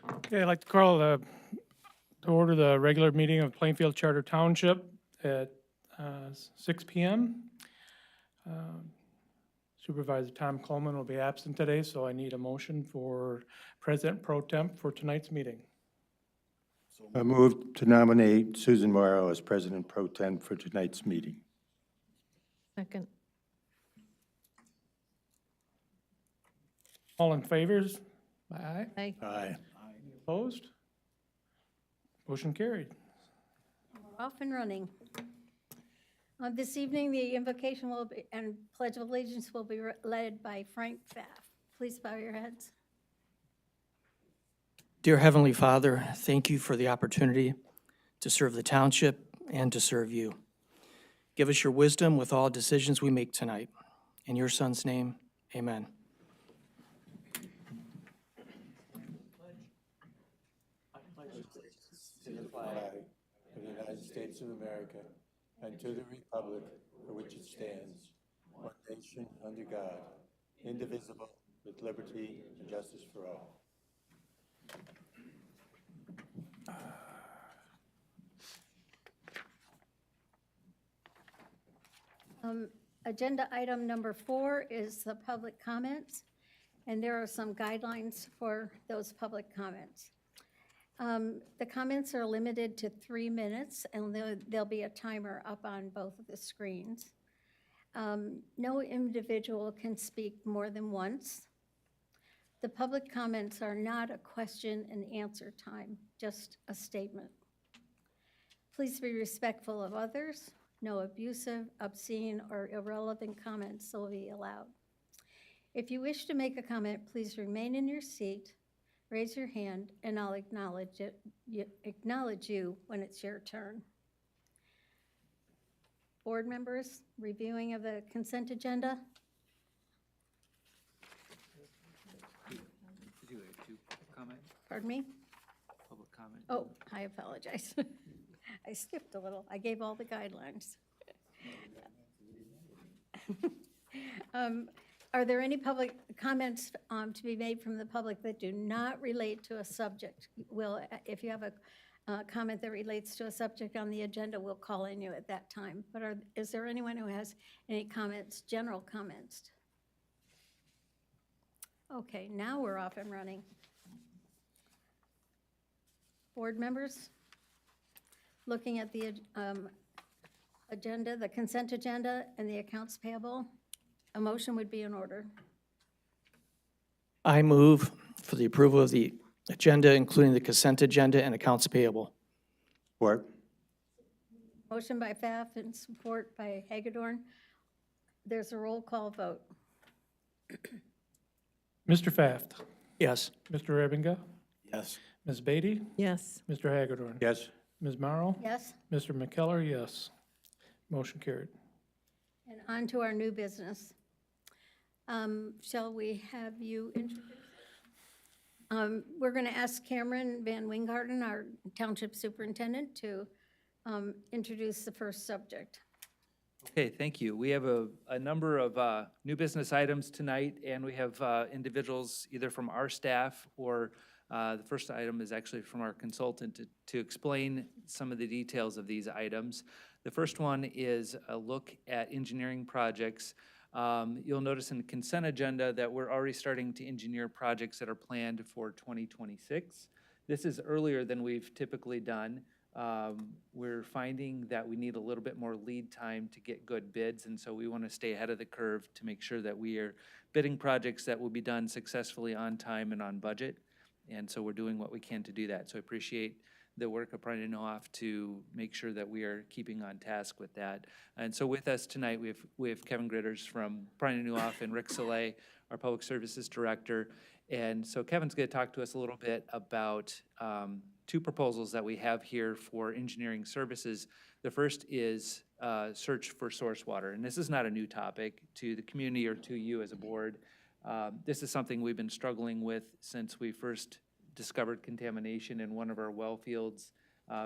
Okay, I'd like to call to order the regular meeting of Plainfield Charter Township at 6 PM. Supervisor Tom Coleman will be absent today, so I need a motion for President Pro Temp for tonight's meeting. I move to nominate Susan Morrow as President Pro Tem for tonight's meeting. Second. All in favors? Aye. Aye. Aye. Opposed? Motion carried. We're off and running. This evening, the invocation will be, and Pledge of Allegiance will be led by Frank Pfaff. Please bow your heads. Dear Heavenly Father, thank you for the opportunity to serve the township and to serve you. Give us your wisdom with all decisions we make tonight. In your Son's name, amen. To the flag of the United States of America and to the republic for which it stands, one nation under God, indivisible, with liberty and justice for all. Agenda item number 4 is the public comments, and there are some guidelines for those public comments. The comments are limited to 3 minutes, and there'll be a timer up on both of the screens. No individual can speak more than once. The public comments are not a question and answer time, just a statement. Please be respectful of others. No abusive, obscene, or irrelevant comments will be allowed. If you wish to make a comment, please remain in your seat, raise your hand, and I'll acknowledge you when it's your turn. Board members, reviewing of the consent agenda. Did you have two comments, Pardon me? public comment? Oh, I apologize. I skipped a little. I gave all the guidelines. Are there any public comments to be made from the public that do not relate to a subject? If you have a comment that relates to a subject on the agenda, we'll call on you at that time. But is there anyone who has any comments, general comments? Okay, now we're off and running. Board members? Looking at the agenda, the consent agenda and the accounts payable, a motion would be in order. I move for the approval of the agenda, including the consent agenda and accounts payable. Support. Motion by Pfaff and support by Hagedorn. There's a roll call vote. Mr. Pfaff, Yes. Mr. Rebbinga, Yes. Ms. Beatty, Yes. Mr. Hagedorn. Yes. Ms. Morrow, Yes, Mr. McKellar, yes. Motion carried. and on to our new business. Shall we have you introduce? We're going to ask Cameron Van Wingarten, our Township Superintendent, to introduce the first subject. Okay, thank you. We have a number of new business items tonight, and we have individuals either from our staff or the first item is actually from our consultant to explain some of the details of these items. The first one is a look at engineering projects. You'll notice in the consent agenda that we're already starting to engineer projects that are planned for 2026. This is earlier than we've typically done. We're finding that we need a little bit more lead time to get good bids, and so we want to stay ahead of the curve to make sure that we are bidding projects that will be done successfully on time and on budget. And so we're doing what we can to do that. So I appreciate the work of Brian Nohoff to make sure that we are keeping on task with that. And so with us tonight, we have Kevin Gritters from Brian Nohoff and Rick Soleil, our Public Services Director. And so Kevin's going to talk to us a little bit about two proposals that we have here for engineering services. The first is search for source water. And this is not a new topic to the community or to you as a board. This is something we've been struggling with since we first discovered contamination in one of our well fields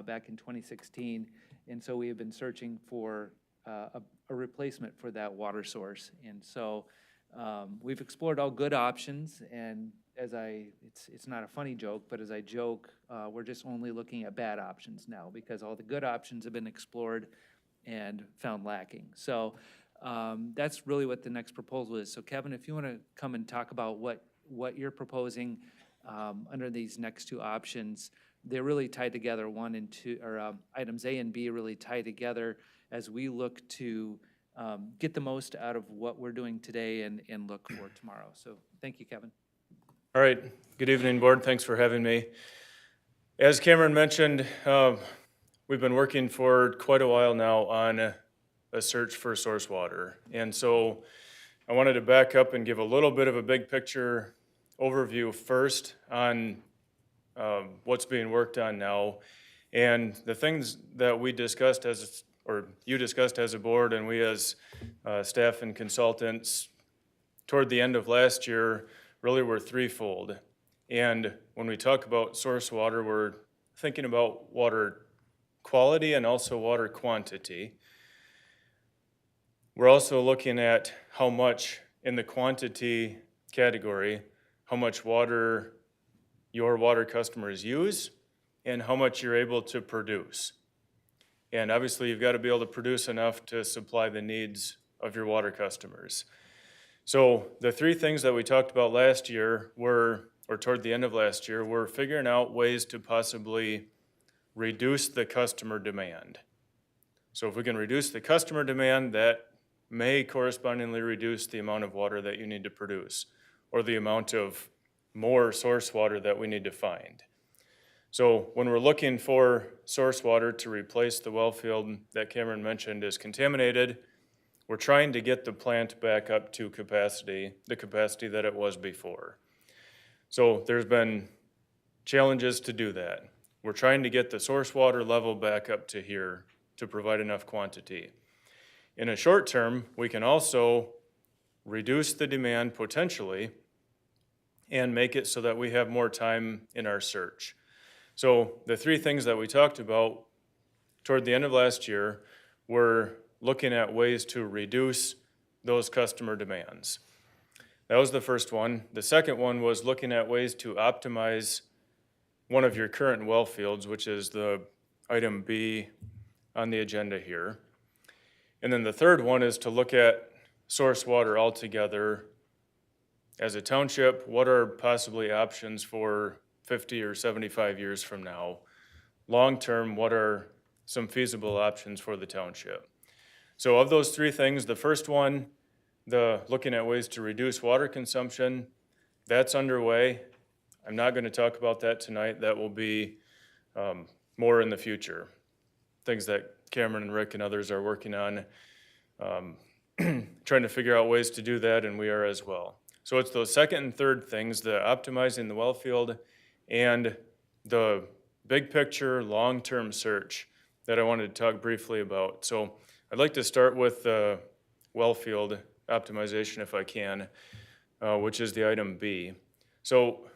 back in 2016. And so we have been searching for a replacement for that water source. And so we've explored all good options, and it's not a funny joke, but as I joke, we're just only looking at bad options now because all the good options have been explored and found lacking. So that's really what the next proposal is. So Kevin, if you want to come and talk about what you're proposing under these next two options, they're really tied together. One and two, or items A and B really tie together as we look to get the most out of what we're doing today and look for tomorrow. So thank you, Kevin. All right, good evening, board. Thanks for having me. As Cameron mentioned, we've been working for quite a while now on a search for source water. And so I wanted to back up and give a little bit of a big picture overview first on what's being worked on now. And the things that we discussed or you discussed as a board and we as staff and consultants toward the end of last year really were threefold. And when we talk about source water, we're thinking about water quality and also water quantity. We're also looking at how much in the quantity category, how much water your water customers use and how much you're able to produce. And obviously you've got to be able to produce enough to supply the needs of your water customers. So the three things that we talked about last year were, or toward the end of last year, were figuring out ways to possibly reduce the customer demand. So if we can reduce the customer demand, that may correspondingly reduce the amount of water that you need to produce or the amount of more source water that we need to find. So when we're looking for source water to replace the well field that Cameron mentioned is contaminated, we're trying to get the plant back up to capacity, the capacity that it was before. So there's been challenges to do that. We're trying to get the source water level back up to here to provide enough quantity. In a short term, we can also reduce the demand potentially and make it so that we have more time in our search. So the three things that we talked about toward the end of last year were looking at ways to reduce those customer demands. That was the first one. The second one was looking at ways to optimize one of your current well fields, which is the item B on the agenda here. And then the third one is to look at source water altogether. As a township, what are possibly options for 50 or 75 years from now? Long term, what are some feasible options for the township? So of those three things, the first one, the looking at ways to reduce water consumption, that's underway. I'm not going to talk about that tonight. That will be more in the future. Things that Cameron and Rick and others are working on, trying to figure out ways to do that, and we are as well. So it's those second and third things, the optimizing the well field and the big picture, long-term search that I wanted to talk briefly about. So I'd like to start with the well field optimization if I can, which is the item B. So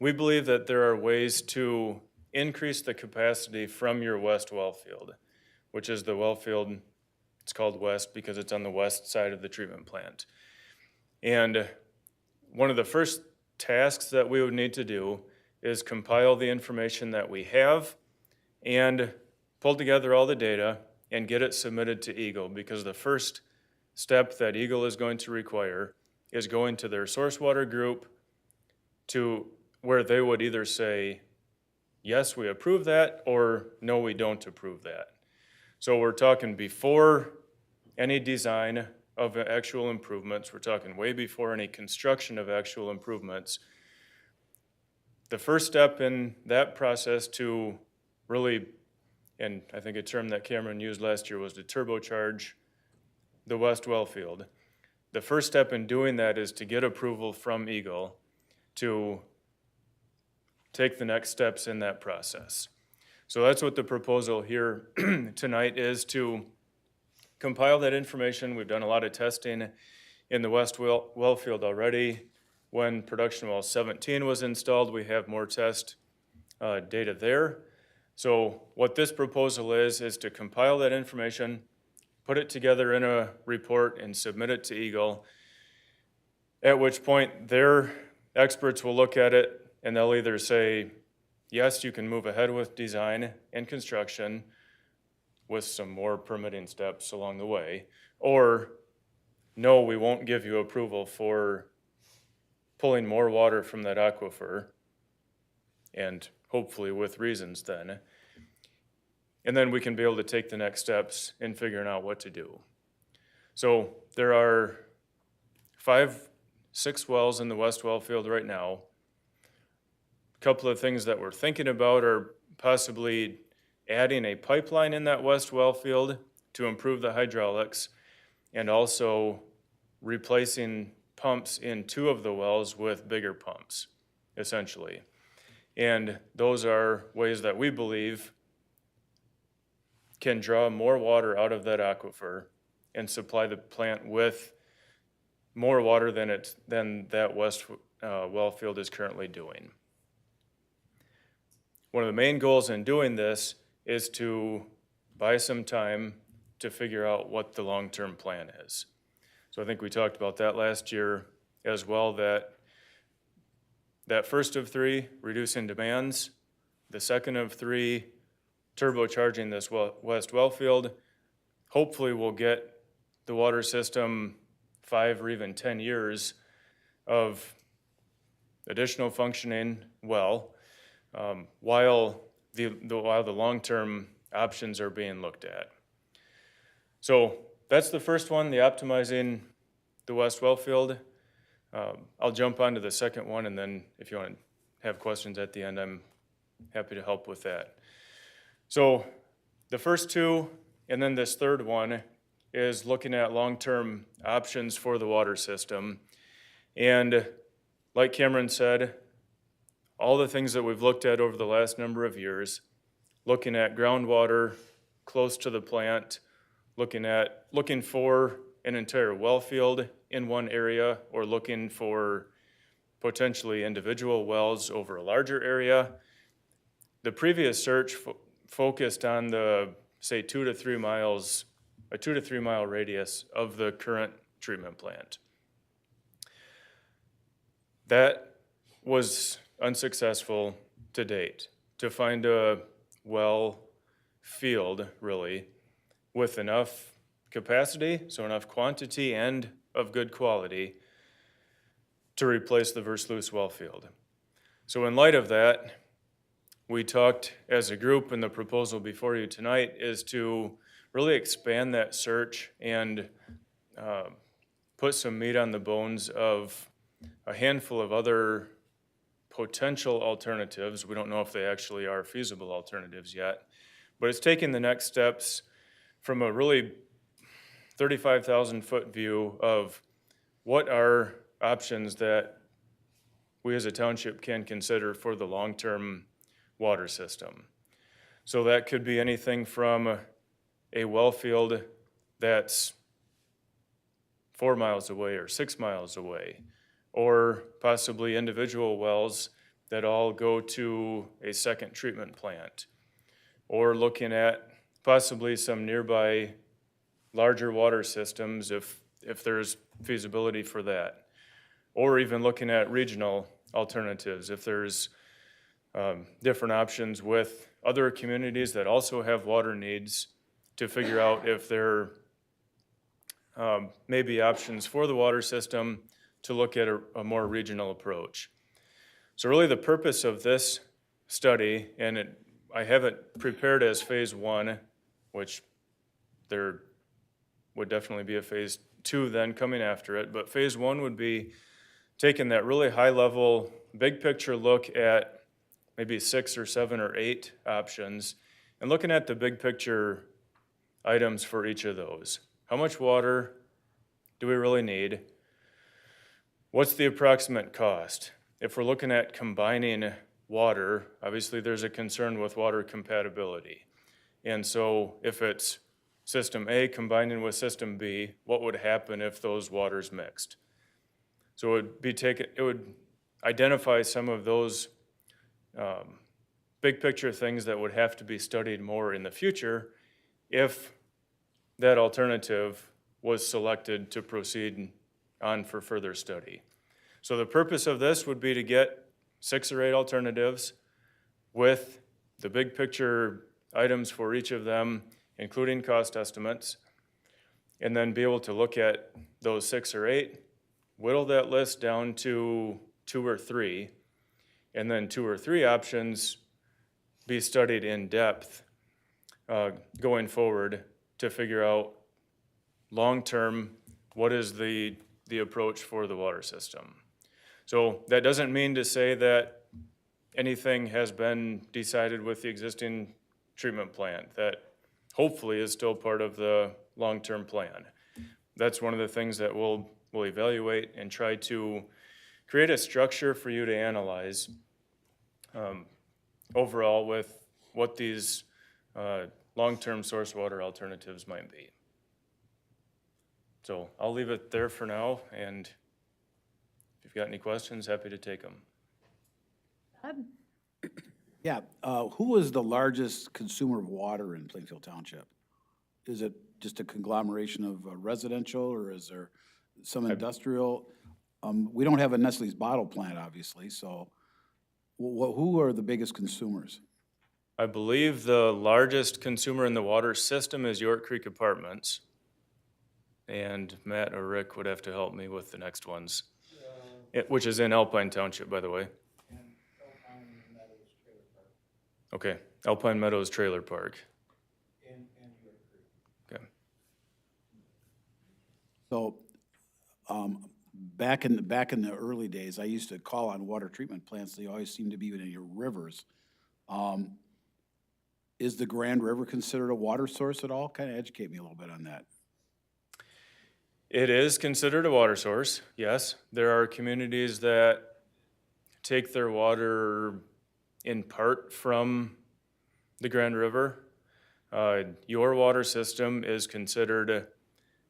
we believe that there are ways to increase the capacity from your west well field, which is the well field, it's called west because it's on the west side of the treatment plant. And one of the first tasks that we would need to do is compile the information that we have and pull together all the data and get it submitted to Eagle, because the first step that Eagle is going to require is going to their source water group to where they would either say, yes, we approve that, or no, we don't approve that. So we're talking before any design of actual improvements. We're talking way before any construction of actual improvements. The first step in that process to really, and I think a term that Cameron used last year was to turbocharge the west well field. The first step in doing that is to get approval from Eagle to take the next steps in that process. So that's what the proposal here tonight is, to compile that information. We've done a lot of testing in the west well field already. When production well 17 was installed, we have more test data there. So what this proposal is to compile that information, put it together in a report and submit it to Eagle, at which point their experts will look at it and they'll either say, yes, you can move ahead with design and construction with some more permitting steps along the way, or no, we won't give you approval for pulling more water from that aquifer, and hopefully with reasons then. And then we can be able to take the next steps in figuring out what to do. So there are 6 wells in the west well field right now. A couple of things that we're thinking about are possibly adding a pipeline in that west well field to improve the hydraulics, and also replacing pumps in 2 of the wells with bigger pumps, essentially. And those are ways that we believe can draw more water out of that aquifer and supply the plant with more water than that west well field is currently doing. One of the main goals in doing this is to buy some time to figure out what the long-term plan is. So I think we talked about that last year as well, that first of 3, reducing demands, the second of 3, turbocharging this west well field, hopefully we'll get the water system 5 or even 10 years of additional functioning well, while the long-term options are being looked at. So that's the first one, the optimizing the west well field. I'll jump onto the second one, and then if you want to have questions at the end, I'm happy to help with that. So the first 2, and then this third one, is looking at long-term options for the water system. And like Cameron said, all the things that we've looked at over the last number of years, looking at groundwater close to the plant, looking for an entire well field in one area, or looking for potentially individual wells over a larger area. The previous search focused on the, say, 2 to 3 miles, a 2 to 3 mile radius of the current treatment plant. That was unsuccessful to date, to find a well field, really, with enough capacity, so enough quantity and of good quality, to replace the Versluis well field. So in light of that, we talked as a group, and the proposal before you tonight is to really expand that search and put some meat on the bones of a handful of other potential alternatives. We don't know if they actually are feasible alternatives yet, but it's taking the next steps from a really 35,000 foot view of what are options that we as a township can consider for the long-term water system. So that could be anything from a well field that's 4 miles away or 6 miles away, or possibly individual wells that all go to a second treatment plant, or looking at possibly some nearby larger water systems if there's feasibility for that, or even looking at regional alternatives if there's different options with other communities that also have water needs, to figure out if there may be options for the water system to look at a more regional approach. So really the purpose of this study, and I have it prepared as phase 1, which there would definitely be a phase 2 then coming after it, but phase 1 would be taking that really high level, big picture look at maybe 6 or 7 or 8 options, and looking at the big picture items for each of those. How much water do we really need? What's the approximate cost? If we're looking at combining water, obviously there's a concern with water compatibility. And so if it's system A combining with system B, what would happen if those waters mixed? So it would identify some of those big picture things that would have to be studied more in the future if that alternative was selected to proceed on for further study. So the purpose of this would be to get 6 or 8 alternatives with the big picture items for each of them, including cost estimates, and then be able to look at those 6 or 8, whittle that list down to 2 or 3, and then 2 or 3 options be studied in depth going forward to figure out long-term what is the approach for the water system. So that doesn't mean to say that anything has been decided with the existing treatment plant. That hopefully is still part of the long-term plan. That's one of the things that we'll evaluate and try to create a structure for you to analyze overall with what these long-term source water alternatives might be. So I'll leave it there for now, and if you've got any questions, happy to take them. Yeah, who is the largest consumer of water in Plainfield Township? Is it just a conglomeration of residential, or is there some industrial? We don't have a Nestle's bottle plant, obviously, so who are the biggest consumers? I believe the largest consumer in the water system is York Creek Apartments. And Matt or Rick would have to help me with the next ones, which is in Alpine Township, by the way. Okay, Alpine Meadows Trailer Park. Okay. So, back in the early days, I used to call on water treatment plants. They always seem to be in your rivers. Is the Grand River considered a water source at all? Kind of educate me a little bit on that. It is considered a water source, yes. There are communities that take their water in part from the Grand River. Your water system is considered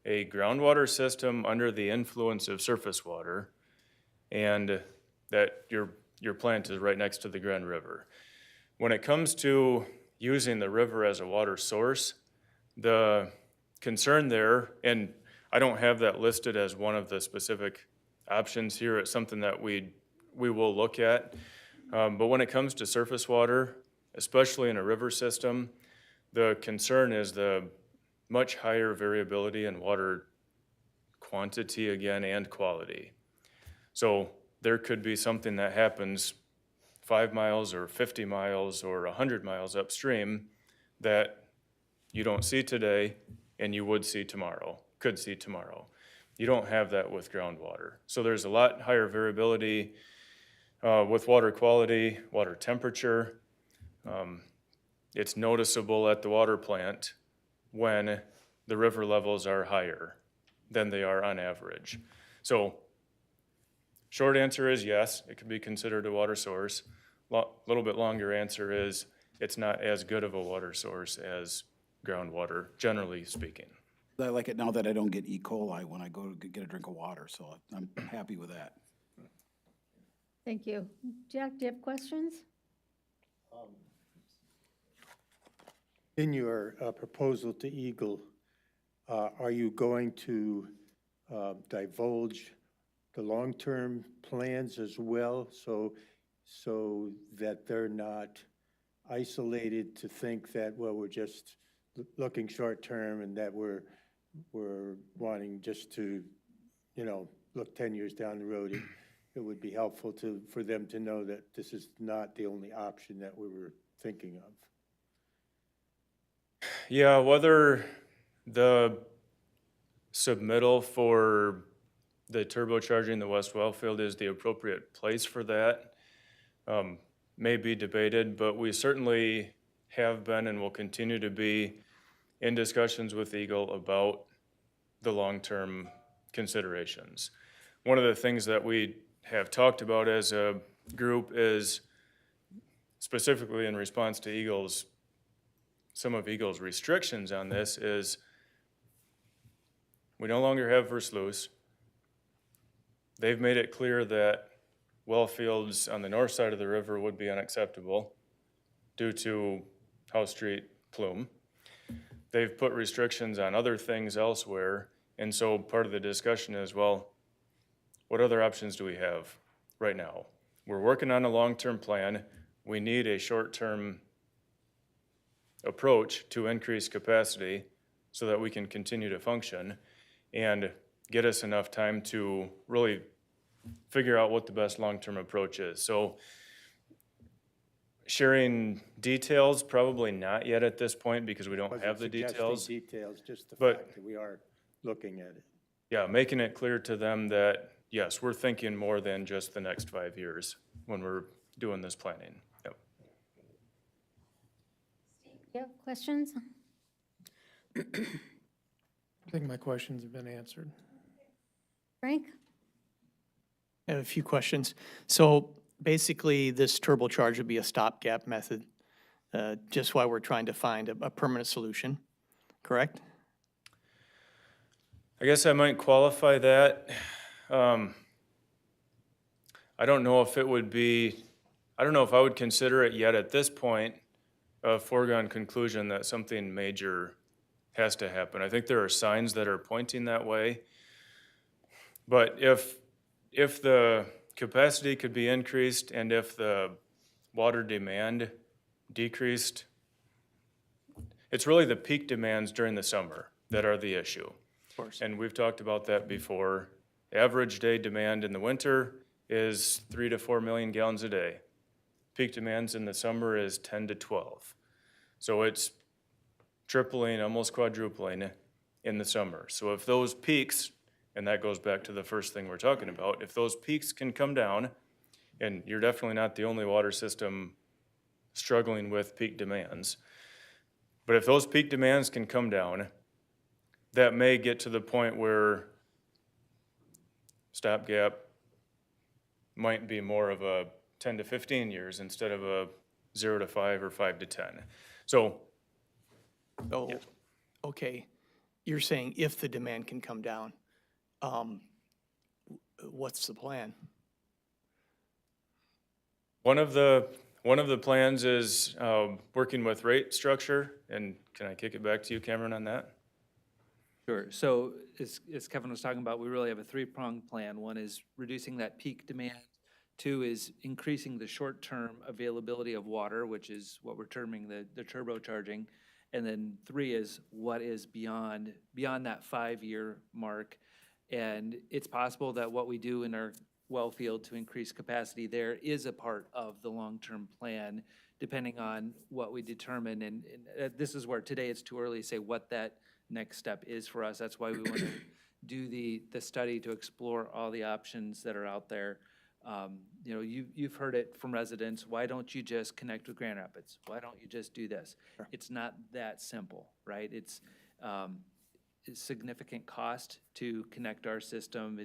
a groundwater system under the influence of surface water, and that your plant is right next to the Grand River. When it comes to using the river as a water source, the concern there, and I don't have that listed as one of the specific options here. It's something that we will look at. But when it comes to surface water, especially in a river system, the concern is the much higher variability in water quantity again and quality. So there could be something that happens 5 miles or 50 miles or 100 miles upstream that you don't see today and you would see tomorrow. Could see tomorrow. You don't have that with groundwater. So there's a lot higher variability with water quality, water temperature. It's noticeable at the water plant when the river levels are higher than they are on average. So short answer is yes, it can be considered a water source. Little bit longer answer is it's not as good of a water source as groundwater, generally speaking. I like it now that I don't get E. coli when I go to get a drink of water, so I'm happy with that. Thank you. Jack, do you have questions? In your proposal to Eagle, are you going to divulge the long-term plans as well, so that they're not isolated to think that, well, we're just looking short-term and that we're wanting just to, look 10 years down the road? It would be helpful for them to know that this is not the only option that we were thinking of. Yeah, whether the submittal for the turbocharging the West Wellfield is the appropriate place for that may be debated, but we certainly have been and will continue to be in discussions with Eagle about the long-term considerations. One of the things that we have talked about as a group is, specifically in response to some of Eagle's restrictions on this, is we no longer have Versluis. They've made it clear that well fields on the north side of the river would be unacceptable due to House Street plume. They've put restrictions on other things elsewhere, and so part of the discussion is, well, what other options do we have right now? We're working on a long-term plan. We need a short-term approach to increase capacity so that we can continue to function and get us enough time to really figure out what the best long-term approach is. So sharing details, probably not yet at this point because we don't Wasn't have the suggesting details. details, just the But- fact that we are looking at it. Yeah, making it clear to them that, yes, we're thinking more than just the next 5 years when we're doing this planning. Yep. You have questions? I think my questions have been answered. Frank? I have a few questions. So basically, this turbocharge would be a stopgap method, just while we're trying to find a permanent solution, correct? I guess I might qualify that. I don't know if it would be, I don't know if I would consider it yet at this point a foregone conclusion that something major has to happen. I think there are signs that are pointing that way. But if the capacity could be increased and if the water demand decreased, it's really the peak demands during the summer that are the issue. Of course. And we've talked about that before. Average day demand in the winter is 3 to 4 million gallons a day. Peak demands in the summer is 10 to 12. So it's tripling, almost quadrupling in the summer. So if those peaks, and that goes back to the first thing we're talking about, if those peaks can come down, and you're definitely not the only water system struggling with peak demands, but if those peak demands can come down, that may get to the point where stopgap might be more of a 10 to 15 years instead of a 0 to 5 or 5 to 10. So, Oh, okay. You're saying if the demand can come down, what's the plan? one of the plans is working with rate structure, and can I kick it back to you, Cameron, on that? Sure. So as Kevin was talking about, we really have a three-pronged plan. One is reducing that peak demand. Two is increasing the short-term availability of water, which is what we're terming the turbocharging. And then three is what is beyond that 5-year mark. And it's possible that what we do in our well field to increase capacity there is a part of the long-term plan, depending on what we determine. And this is where today it's too early to say what that next step is for us. That's why we want to do the study to explore all the options that are out there. You know, you've heard it from residents. Why don't you just connect with Grand Rapids? Why don't you just do this? Sure. It's not that simple, right? It's significant cost to connect our system.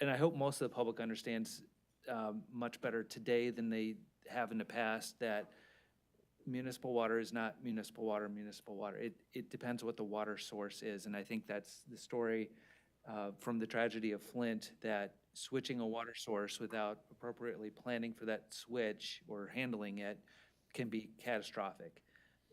And I hope most of the public understands much better today than they have in the past that municipal water is not municipal water. It depends what the water source is. And I think that's the story from the tragedy of Flint, that switching a water source without appropriately planning for that switch or handling it can be catastrophic.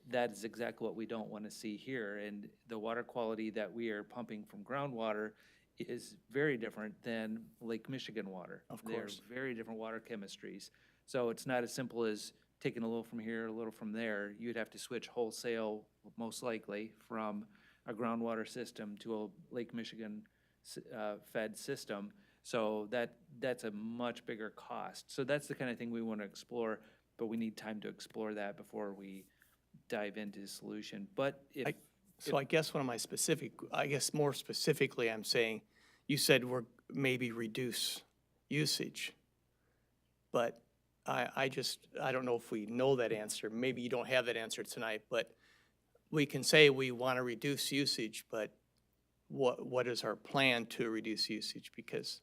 That is exactly what we don't want to see here. And the water quality that we are pumping from groundwater is very different than Lake Michigan water. Of course. They're very different water chemistries. So it's not as simple as taking a little from here, a little from there. You'd have to switch wholesale, most likely, from a groundwater system to a Lake Michigan fed system. So that's a much bigger cost. So that's the kind of thing we want to explore, but we need time to explore that before we dive into the solution. But if So I guess more specifically, I'm saying, you said we're maybe reduce usage. But I don't know if we know that answer. Maybe you don't have that answer tonight, but we can say we want to reduce usage, but what is our plan to reduce usage? Because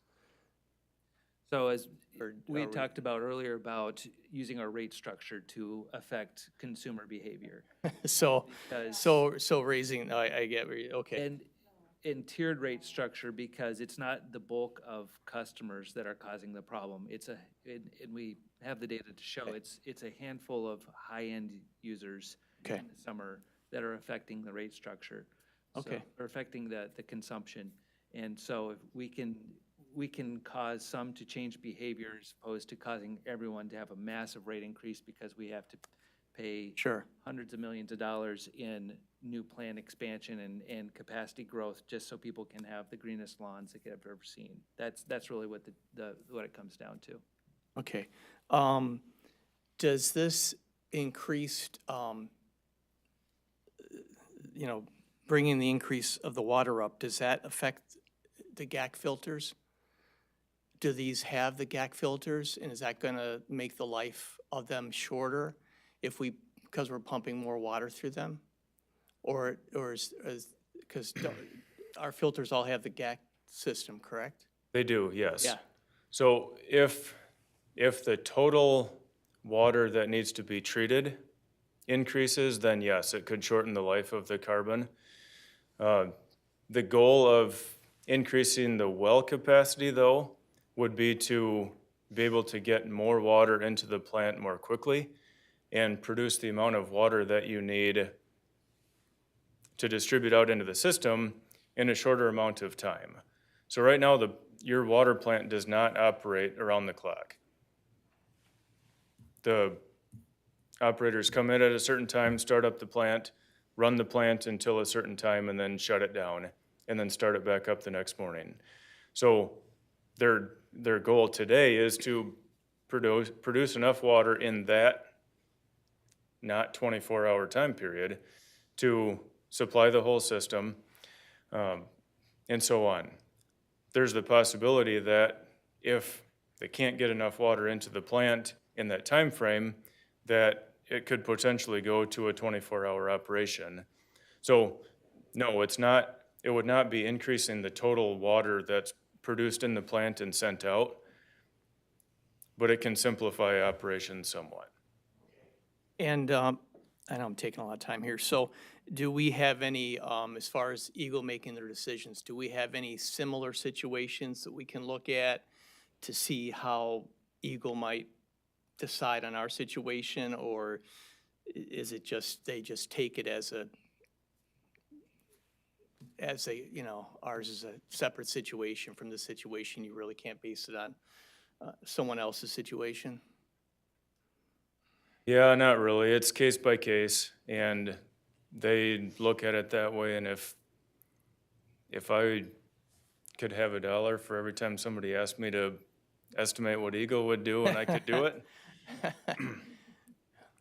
So as Or we are had we- talked about earlier about using our rate structure to affect consumer behavior. so Because- raising, I get where you, okay. And in tiered rate structure, because it's not the bulk of customers that are causing the problem. And we have the data to show, it's a handful of high-end users Okay. in the summer that are affecting the rate structure. So- Okay. Or affecting the consumption. And so if we we can cause some to change behavior as opposed to causing everyone to have a massive rate increase because we have to pay Sure. hundreds of millions of dollars in new plant expansion and capacity growth just so people can have the greenest lawns they could have ever seen. That's really what what it comes down to. Okay. Does this increased, bringing the increase of the water up, does that affect the GAC filters? Do these have the GAC filters, and is that gonna make the life of them shorter because we're pumping more water through them? Or because our filters all have the GAC system, correct? They do, yes. Yeah. So if the total water that needs to be treated increases, then yes, it could shorten the life of the carbon. The goal of increasing the well capacity, though, would be to be able to get more water into the plant more quickly and produce the amount of water that you need to distribute out into the system in a shorter amount of time. So right now, your water plant does not operate around the clock. The operators come in at a certain time, start up the plant, run the plant until a certain time, and then shut it down, and then start it back up the next morning. So their goal today is to produce enough water in that not 24-hour time period to supply the whole system, and so on. There's the possibility that if they can't get enough water into the plant in that time frame, that it could potentially go to a 24-hour operation. So no, it would not be increasing the total water that's produced in the plant and sent out, but it can simplify operations somewhat. And I know I'm taking a lot of time here. So do we have any, as far as Eagle making their decisions, do we have any similar situations that we can look at to see how Eagle might decide on our situation? Or is it just, they just take it as ours is a separate situation from the situation, you really can't base it on someone else's situation? Yeah, not really. It's case by case, and they look at it that way. And if I could have $1 for every time somebody asked me to estimate what Eagle would do and I could do it.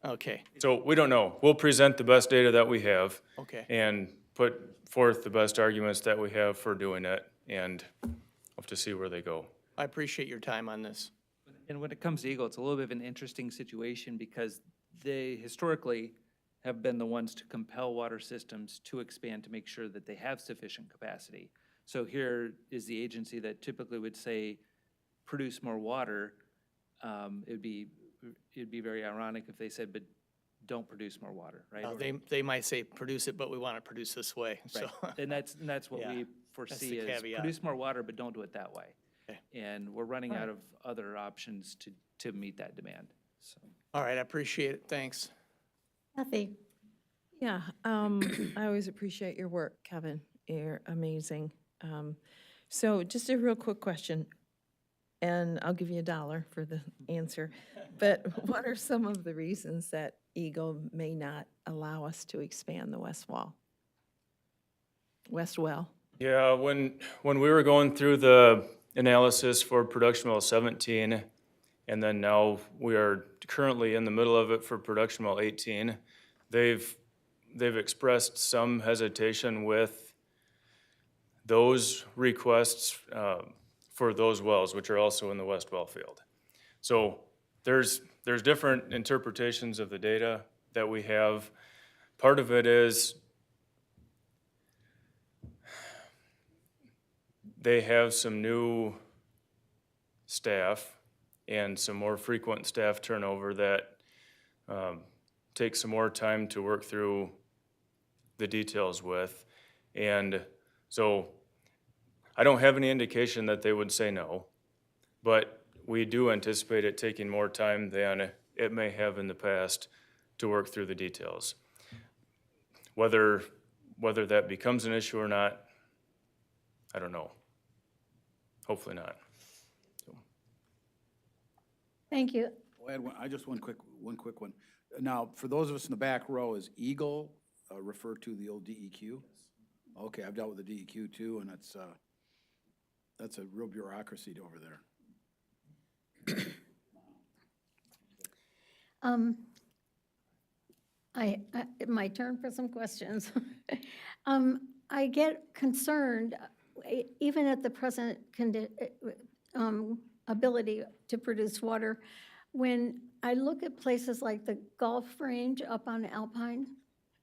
Okay, So we don't know. We'll present the best data that we have okay. and put forth the best arguments that we have for doing it, and we'll have to see where they go. I appreciate your time on this. And when it comes to Eagle, it's a little bit of an interesting situation because they historically have been the ones to compel water systems to expand to make sure that they have sufficient capacity. So here is the agency that typically would say, produce more water. It'd be very ironic if they said, but don't produce more water, right? They might say, produce it, but we want to produce this way, so. Right. And that's what Yeah, we foresee the is caveat. produce more water, but don't do it that way. Okay. And we're running out of other options to meet that demand, so. All right, I appreciate it, thanks. Kathy? Yeah, I always appreciate your work, Kevin. You're amazing. So just a real quick question, and I'll give you $1 for the answer. But what are some of the reasons that Eagle may not allow us to expand the west well? Yeah, when we were going through the analysis for production well 17, and then now we are currently in the middle of it for production well 18, they've expressed some hesitation with those requests for those wells, which are also in the west well field. So there's different interpretations of the data that we have. Part of it is they have some new staff and some more frequent staff turnover that takes some more time to work through the details with. And so I don't have any indication that they would say no, but we do anticipate it taking more time than it may have in the past to work through the details. Whether that becomes an issue or not, I don't know. Hopefully not. Thank you. One quick one. Now, for those of us in the back row, is Eagle refer to the old DEQ? Okay, I've dealt with the DEQ too, and that's a real bureaucracy over there. My turn for some questions. I get concerned, even at the present ability to produce water, when I look at places like the golf range up on Alpine,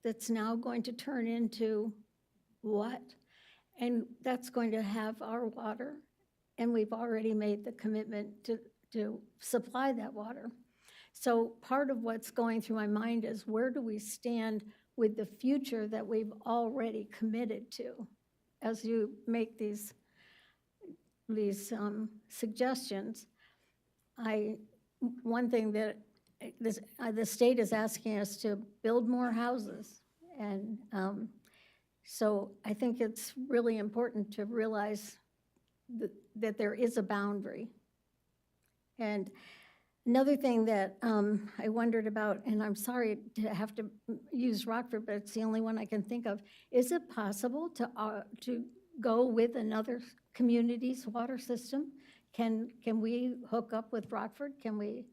that's now going to turn into what? And that's going to have our water, and we've already made the commitment to supply that water. So part of what's going through my mind is, where do we stand with the future that we've already committed to? As you make these suggestions, one thing that the state is asking us to build more houses. And so I think it's really important to realize that there is a boundary. And another thing that I wondered about, and I'm sorry to have to use Rockford, but it's the only one I can think of, is it possible to go with another community's water system? Can we hook up with Rockford? Can we,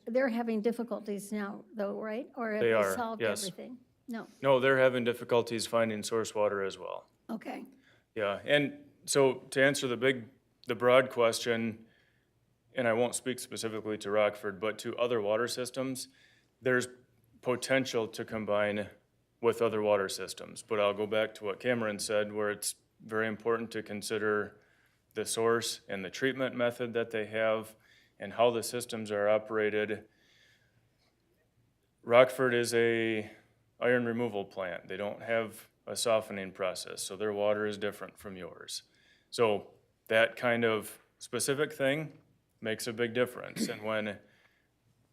they're having difficulties now though, right? Or have They they are, solved yes. everything? No, No, they're having difficulties finding source water as well. okay. Yeah, and so to answer the broad question, and I won't speak specifically to Rockford, but to other water systems, there's potential to combine with other water systems. But I'll go back to what Cameron said, where it's very important to consider the source and the treatment method that they have and how the systems are operated. Rockford is a iron removal plant. They don't have a softening process, so their water is different from yours. So that kind of specific thing makes a big difference. And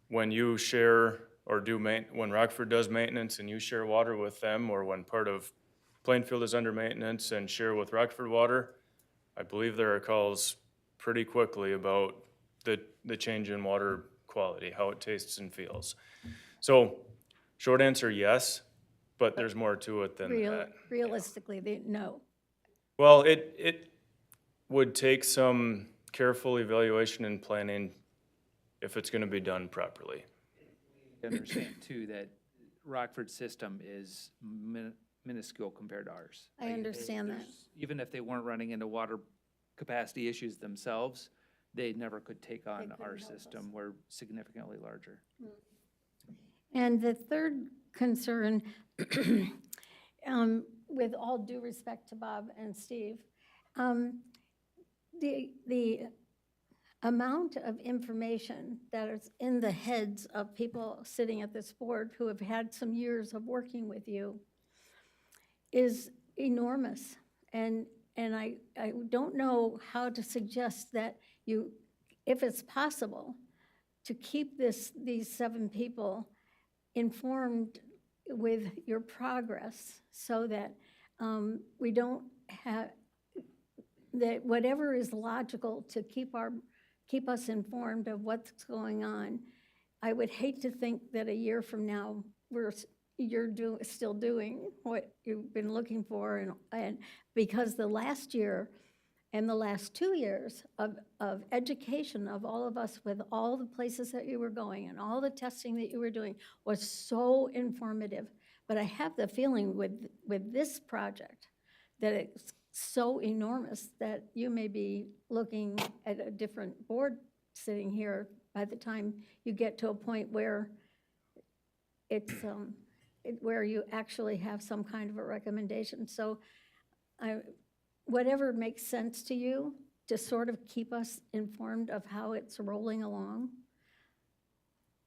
when you share or when Rockford does maintenance and you share water with them, or when part of Plainfield is under maintenance and share with Rockford water, I believe there are calls pretty quickly about the change in water quality, how it tastes and feels. So, short answer, yes, but there's more to it than that. Realistically, no. Well, it would take some careful evaluation and planning if it's gonna be done properly. Understand too that Rockford's system is minuscule compared to ours. I understand that. Even if they weren't running into water capacity issues themselves, they never could take on our system. We're significantly larger. And the third concern, with all due respect to Bob and Steve, the amount of information that is in the heads of people sitting at this board who have had some years of working with you is enormous. And I don't know how to suggest that you, if it's possible, to keep these 7 people informed with your progress, so that we don't have, that whatever is logical to keep us informed of what's going on. I would hate to think that a year from now, you're still doing what you've been looking for, and because the last year and the last 2 years of education of all of us, with all the places that you were going and all the testing that you were doing, was so informative. But I have the feeling with this project that it's so enormous that you may be looking at a different board sitting here by the time you get to a point where it's where you actually have some kind of a recommendation. So whatever makes sense to you to sort of keep us informed of how it's rolling along,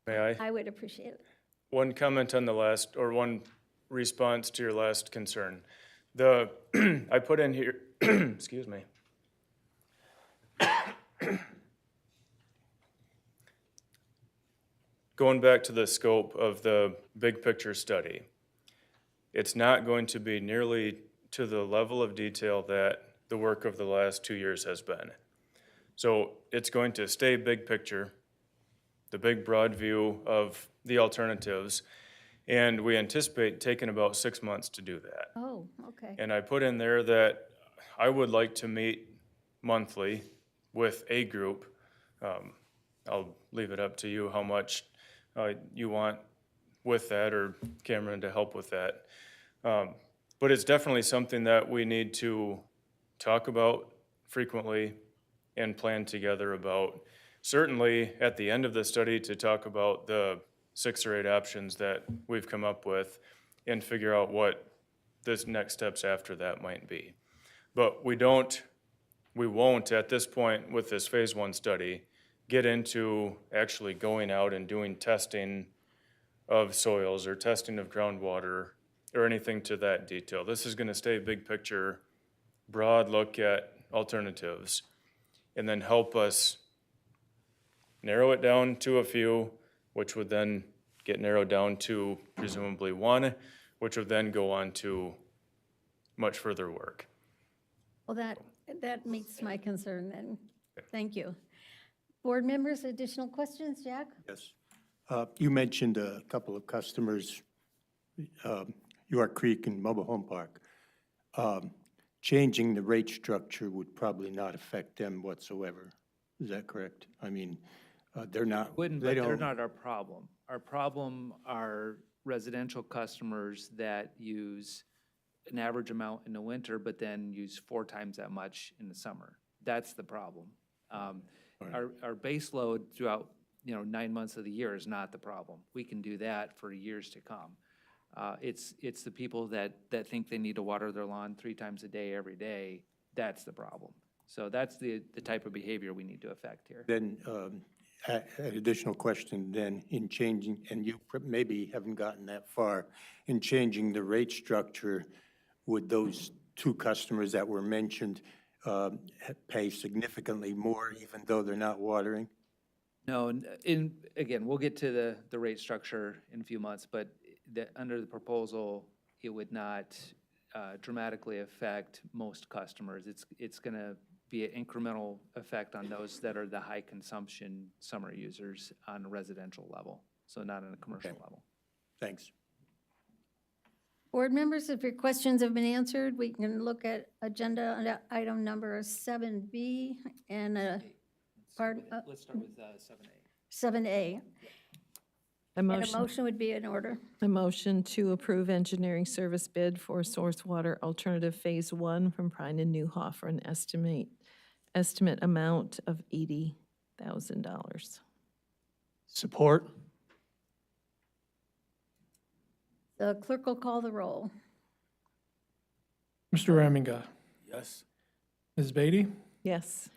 May I? I would appreciate it. One comment on the last, or one response to your last concern. I put in here, excuse me. Going back to the scope of the big picture study, it's not going to be nearly to the level of detail that the work of the last 2 years has been. So it's going to stay big picture, the big broad view of the alternatives, and we anticipate taking about 6 months to do that. Oh, okay. And I put in there that I would like to meet monthly with a group. I'll leave it up to you how much you want with that, or Cameron to help with that. But it's definitely something that we need to talk about frequently and plan together about. Certainly, at the end of the study, to talk about the 6 or 8 options that we've come up with and figure out what the next steps after that might be. But we won't at this point with this phase 1 study get into actually going out and doing testing of soils or testing of groundwater or anything to that detail. This is gonna stay big picture, broad look at alternatives, and then help us narrow it down to a few, which would then get narrowed down to presumably 1, which would then go on to much further work. Well, that meets my concern then. Thank you. Board members, additional questions, Jack? Yes. You mentioned a couple of customers, York Creek and Mobile Home Park. Changing the rate structure would probably not affect them whatsoever. Is that correct? I mean, they're not, Wouldn't, they but they're don't, not our problem. Our problem are residential customers that use an average amount in the winter, but then use 4 times that much in the summer. That's the problem. Our base load throughout, 9 months of the year is not the problem. We can do that for years to come. It's the people that think they need to water their lawn 3 times a day, every day. That's the problem. So that's the type of behavior we need to affect here. then, an additional question then in changing, and you maybe haven't gotten that far, in changing the rate structure, would those 2 customers that were mentioned pay significantly more even though they're not watering? No, again, we'll get to the rate structure in a few months, but under the proposal, it would not dramatically affect most customers. It's going to be an incremental effect on those that are the high consumption summer users on a residential level, so not on a commercial level. Thanks. Board members, if your questions have been answered, we can look at agenda item number 7B and Let's start with 7A. 7A. A And a motion, motion would be in order. a motion to approve engineering service bid for source water alternative phase 1 from Prine and Newhoff for an estimate amount of $80,000. Support? The clerk will call the roll. Mr. Reminga, Yes. Ms. Beatty, Yes.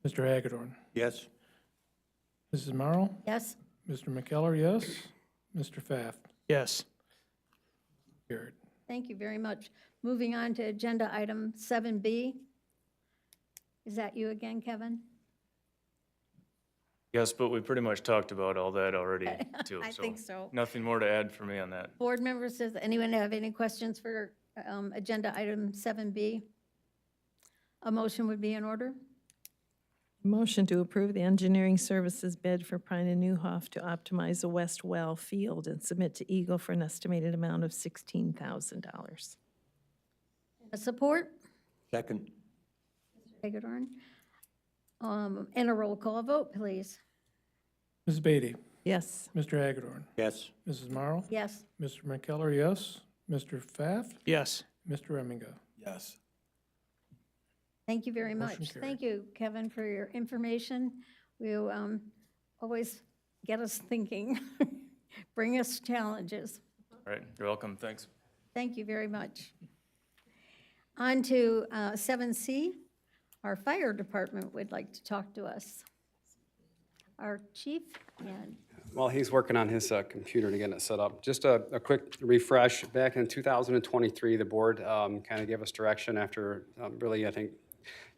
Mr. Hagedorn, Yes? Mrs. Morrow, Yes? Mr. McKellar, yes, Mr. Pfaff, Yes. carried. Thank you very much. Moving on to agenda item 7B. Is that you again, Kevin? Yes, but we pretty much talked about all that already too. I think so. Nothing more to add for me on that. Board members, does anyone have any questions for agenda item 7B? A motion would be in order. Motion to approve the engineering services bid for Prine and Newhoff to optimize the west well field and submit to Eagle for an estimated amount of $16,000. A support? Second? Hagedorn. And a roll call vote, please. Ms. Beatty, Yes. Mr. Hagedorn, Yes? Mrs. Morrow, Yes. Mr. McKellar, yes, Mr. Pfaff, Yes. Mr. Reminga. Yes. Thank you very Motion much. carried. Thank you, Kevin, for your information. You always get us thinking, bring us challenges. All right, you're welcome, thanks. Thank you very much. On to 7C. Our fire department would like to talk to us. Our chief and While he's working on his computer to get it set up, just a quick refresh. Back in 2023, the board kind of gave us direction after really, I think,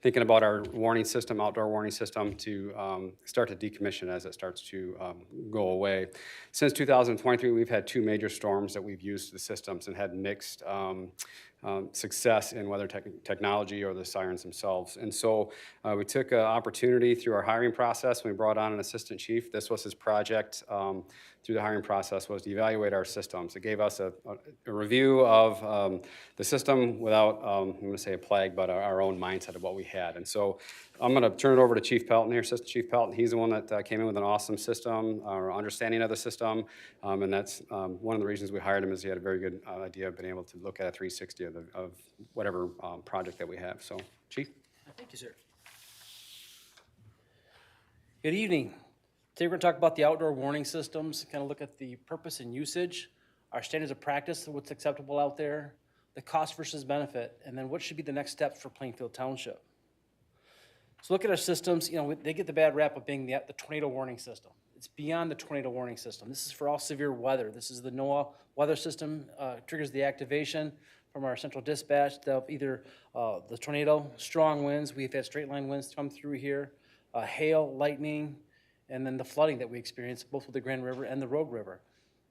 thinking about our warning system, outdoor warning system, to start to decommission as it starts to go away. Since 2023, we've had 2 major storms that we've used the systems and had mixed success in whether technology or the sirens themselves. And so we took an opportunity through our hiring process. We brought on an assistant chief. This was his project through the hiring process, was to evaluate our systems. It gave us a review of the system without, I'm going to say a plague, but our own mindset of what we had. And so I'm going to turn it over to Chief Pelton here, Assistant Chief Pelton. He's the one that came in with an awesome system, or understanding of the system, and that's one of the reasons we hired him, is he had a very good idea of being able to look at a 360 of whatever project that we have. So, Chief? Thank you, sir. Good evening. Today we're going to talk about the outdoor warning systems, kind of look at the purpose and usage, our standards of practice, what's acceptable out there, the cost versus benefit, and then what should be the next steps for Plainfield Township. So look at our systems. You know, they get the bad rap of being the tornado warning system. It's beyond the tornado warning system. This is for all severe weather. This is the NOAA weather system, triggers the activation from our central dispatch of either the tornado, strong winds. We've had straight line winds come through here, hail, lightning, and then the flooding that we experience both with the Grand River and the Rogue River.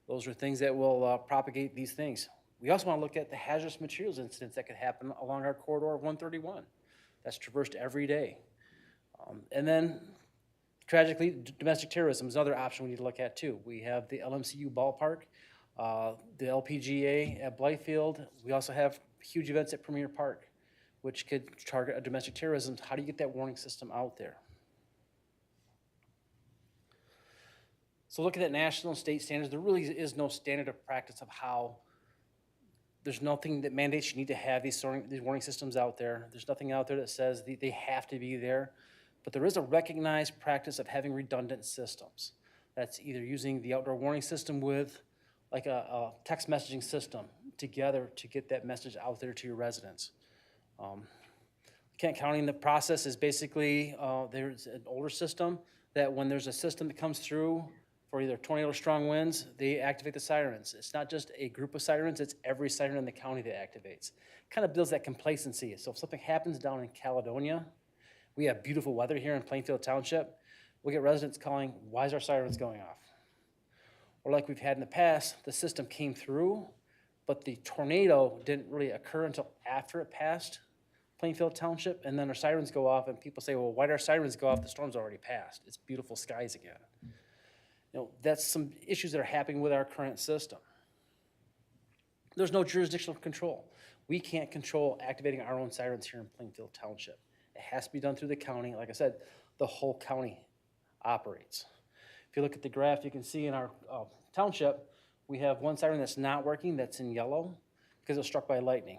Those are things that will propagate these things. We also want to look at the hazardous materials incidents that could happen along our corridor of 131. That's traversed every day. And then, tragically, domestic terrorism is another option we need to look at too. We have the LMCU ballpark, the LPGA at Plainfield. We also have huge events at Premier Park, which could target a domestic terrorism. How do you get that warning system out there? So looking at national and state standards, there really is no standard of practice of how. There's nothing that mandates you need to have these warning systems out there. There's nothing out there that says they have to be there. But there is a recognized practice of having redundant systems. That's either using the outdoor warning system with like a text messaging system together to get that message out there to your residents. Kent County in the process is basically, there's an older system that when there's a system that comes through for either tornado or strong winds, they activate the sirens. It's not just a group of sirens, it's every siren in the county that activates. Kind of builds that complacency. So if something happens down in Caledonia, we have beautiful weather here in Plainfield Township, we get residents calling, why is our sirens going off? Or like we've had in the past, the system came through, but the tornado didn't really occur until after it passed Plainfield Township, and then our sirens go off, and people say, well, why did our sirens go off? The storm's already passed. It's beautiful skies again. You know, that's some issues that are happening with our current system. There's no jurisdictional control. We can't control activating our own sirens here in Plainfield Township. It has to be done through the county. Like I said, the whole county operates. If you look at the graph, you can see in our township, we have one siren that's not working, that's in yellow, because it was struck by lightning.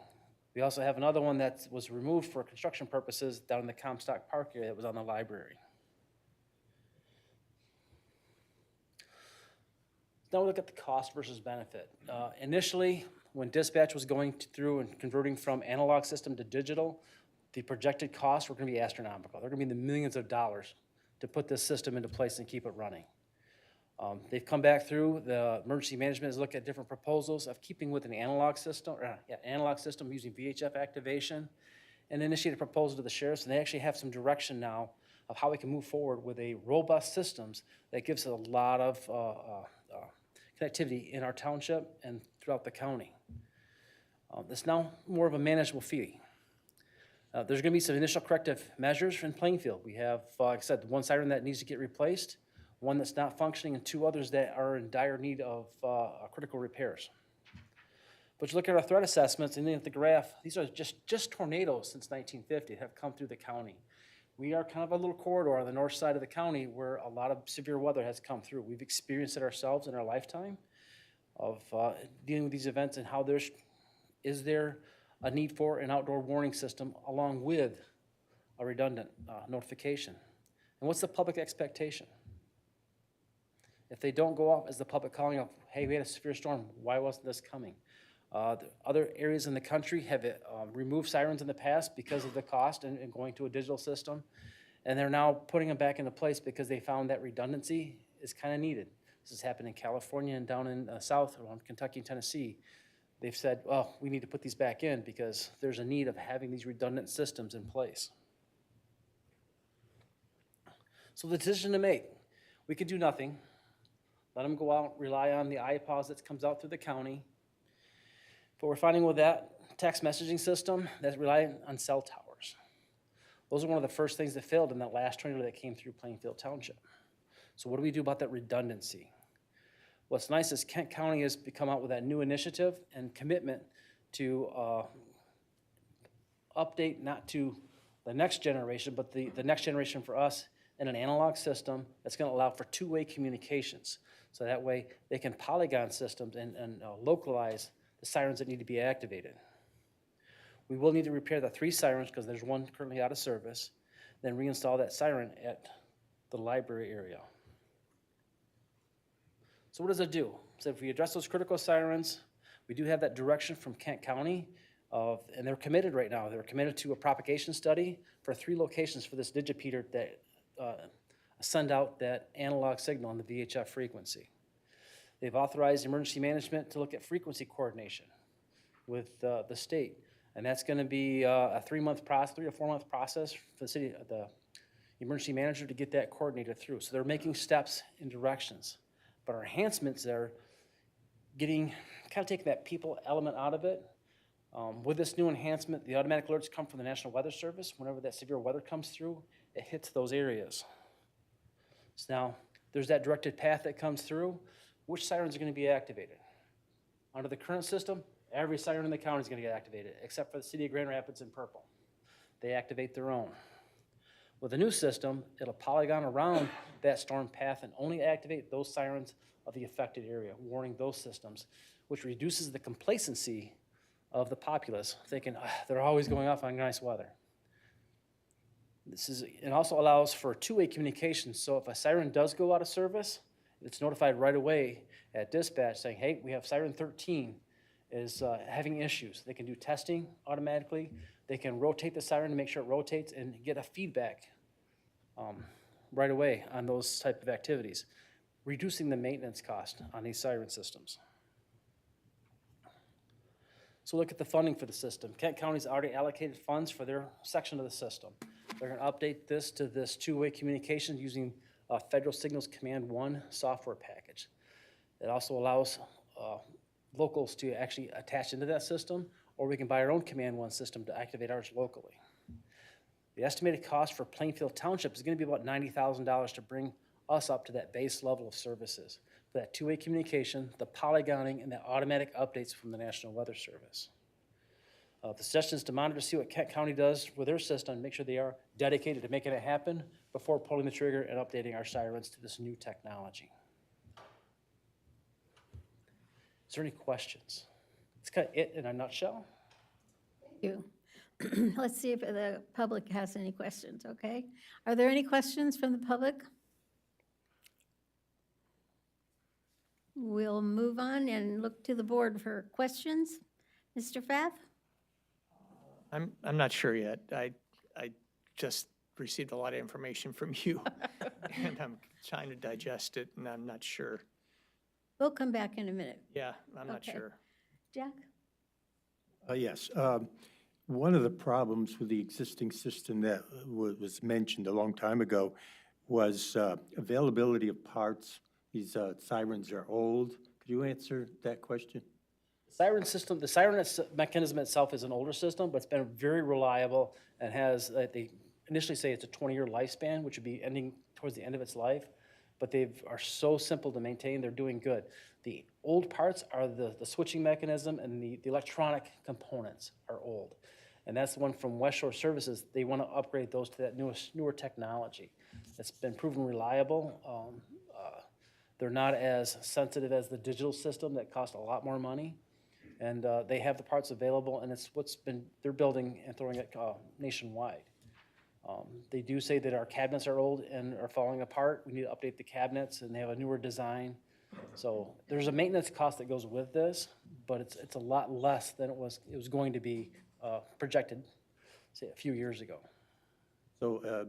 We also have another one that was removed for construction purposes down in the Comstock Park area that was on the library. Now we look at the cost versus benefit. Initially, when dispatch was going through and converting from analog system to digital, the projected costs were going to be astronomical. They're going to be in the millions of dollars to put this system into place and keep it running. They've come back through, the emergency management has looked at different proposals of keeping with an analog system, using VHF activation, and initiated a proposal to the sheriffs, and they actually have some direction now of how we can move forward with a robust systems that gives a lot of connectivity in our township and throughout the county. It's now more of a manageable fee. There's going to be some initial corrective measures in Plainfield. We have, like I said, one siren that needs to get replaced, one that's not functioning, and two others that are in dire need of critical repairs. But you look at our threat assessments and then at the graph, these are just tornadoes since 1950 have come through the county. We are kind of a little corridor on the north side of the county where a lot of severe weather has come through. We've experienced it ourselves in our lifetime of dealing with these events and how is there a need for an outdoor warning system along with a redundant notification. And what's the public expectation? If they don't go off, as the public calling up, hey, we had a severe storm, why wasn't this coming? The other areas in the country have removed sirens in the past because of the cost and going to a digital system. And they're now putting them back into place because they found that redundancy is kind of needed. This has happened in California and down in South, around Kentucky and Tennessee. They've said, well, we need to put these back in because there's a need of having these redundant systems in place. So the decision to make, we could do nothing. Let them go out, rely on the IPAWS that comes out through the county. But we're finding with that, text messaging system that relied on cell towers. Those are one of the first things that failed in that last tornado that came through Plainfield Township. So what do we do about that redundancy? What's nice is Kent County has come out with that new initiative and commitment to update not to the next generation, but the next generation for us in an analog system that's going to allow for two-way communications. So that way they can polygon systems and localize the sirens that need to be activated. We will need to repair the 3 sirens because there's one currently out of service, then reinstall that siren at the library area. So what does it do? So if we address those critical sirens, we do have that direction from Kent County and they're committed right now. They're committed to a propagation study for 3 locations for this digipeater that send out that analog signal on the VHF frequency. They've authorized emergency management to look at frequency coordination with the state. And that's going to be a 3-month process, 3 or 4 month process for the emergency manager to get that coordinated through. So they're making steps in directions. But our enhancements are kind of taking that people element out of it. With this new enhancement, the automatic alerts come from the National Weather Service. Whenever that severe weather comes through, it hits those areas. So now, there's that directed path that comes through. Which sirens are going to be activated? Under the current system, every siren in the county is going to get activated, except for the city of Grand Rapids in purple. They activate their own. With the new system, it'll polygon around that storm path and only activate those sirens of the affected area, warning those systems, which reduces the complacency of the populace, thinking they're always going off on nice weather. It also allows for two-way communication, so if a siren does go out of service, it's notified right away at dispatch saying, hey, we have siren 13 is having issues. They can do testing automatically. They can rotate the siren to make sure it rotates and get a feedback right away on those type of activities, reducing the maintenance cost on these siren systems. So look at the funding for the system. Kent County's already allocated funds for their section of the system. They're going to update this to this two-way communication using Federal Signals Command 1 software package. It also allows locals to actually attach into that system, or we can buy our own Command 1 system to activate ours locally. The estimated cost for Plainfield Township is going to be about $90,000 to bring us up to that base level of services. For that two-way communication, the polygoning, and the automatic updates from the National Weather Service. The suggestion is to monitor to see what Kent County does with their system and make sure they are dedicated to making it happen before pulling the trigger and updating our sirens to this new technology. Is there any questions? It's kind of it in a nutshell. Thank you. Let's see if the public has any questions, okay? Are there any questions from the public? We'll move on and look to the board for questions. Mr. Pfaff? I'm not sure yet. I just received a lot of information from you, and I'm trying to digest it, and I'm not sure. We'll come back in a minute. Yeah, I'm not Okay. sure. Jack? Yes. One of the problems with the existing system that was mentioned a long time ago was availability of parts. These sirens are old. Could you answer that question? Siren system, the siren mechanism itself is an older system, but it's been very reliable and has, they initially say it's a 20-year lifespan, which would be ending towards the end of its life, but they are so simple to maintain, they're doing good. The old parts are the switching mechanism, and the electronic components are old. And that's the one from West Shore Services. They want to upgrade those to that newer technology. It's been proven reliable. They're not as sensitive as the digital system that costs a lot more money. And they have the parts available, and it's they're building and throwing it nationwide. They do say that our cabinets are old and are falling apart. We need to update the cabinets, and they have a newer design. So there's a maintenance cost that goes with this, but it's a lot less than it was going to be projected, say, a few years ago. So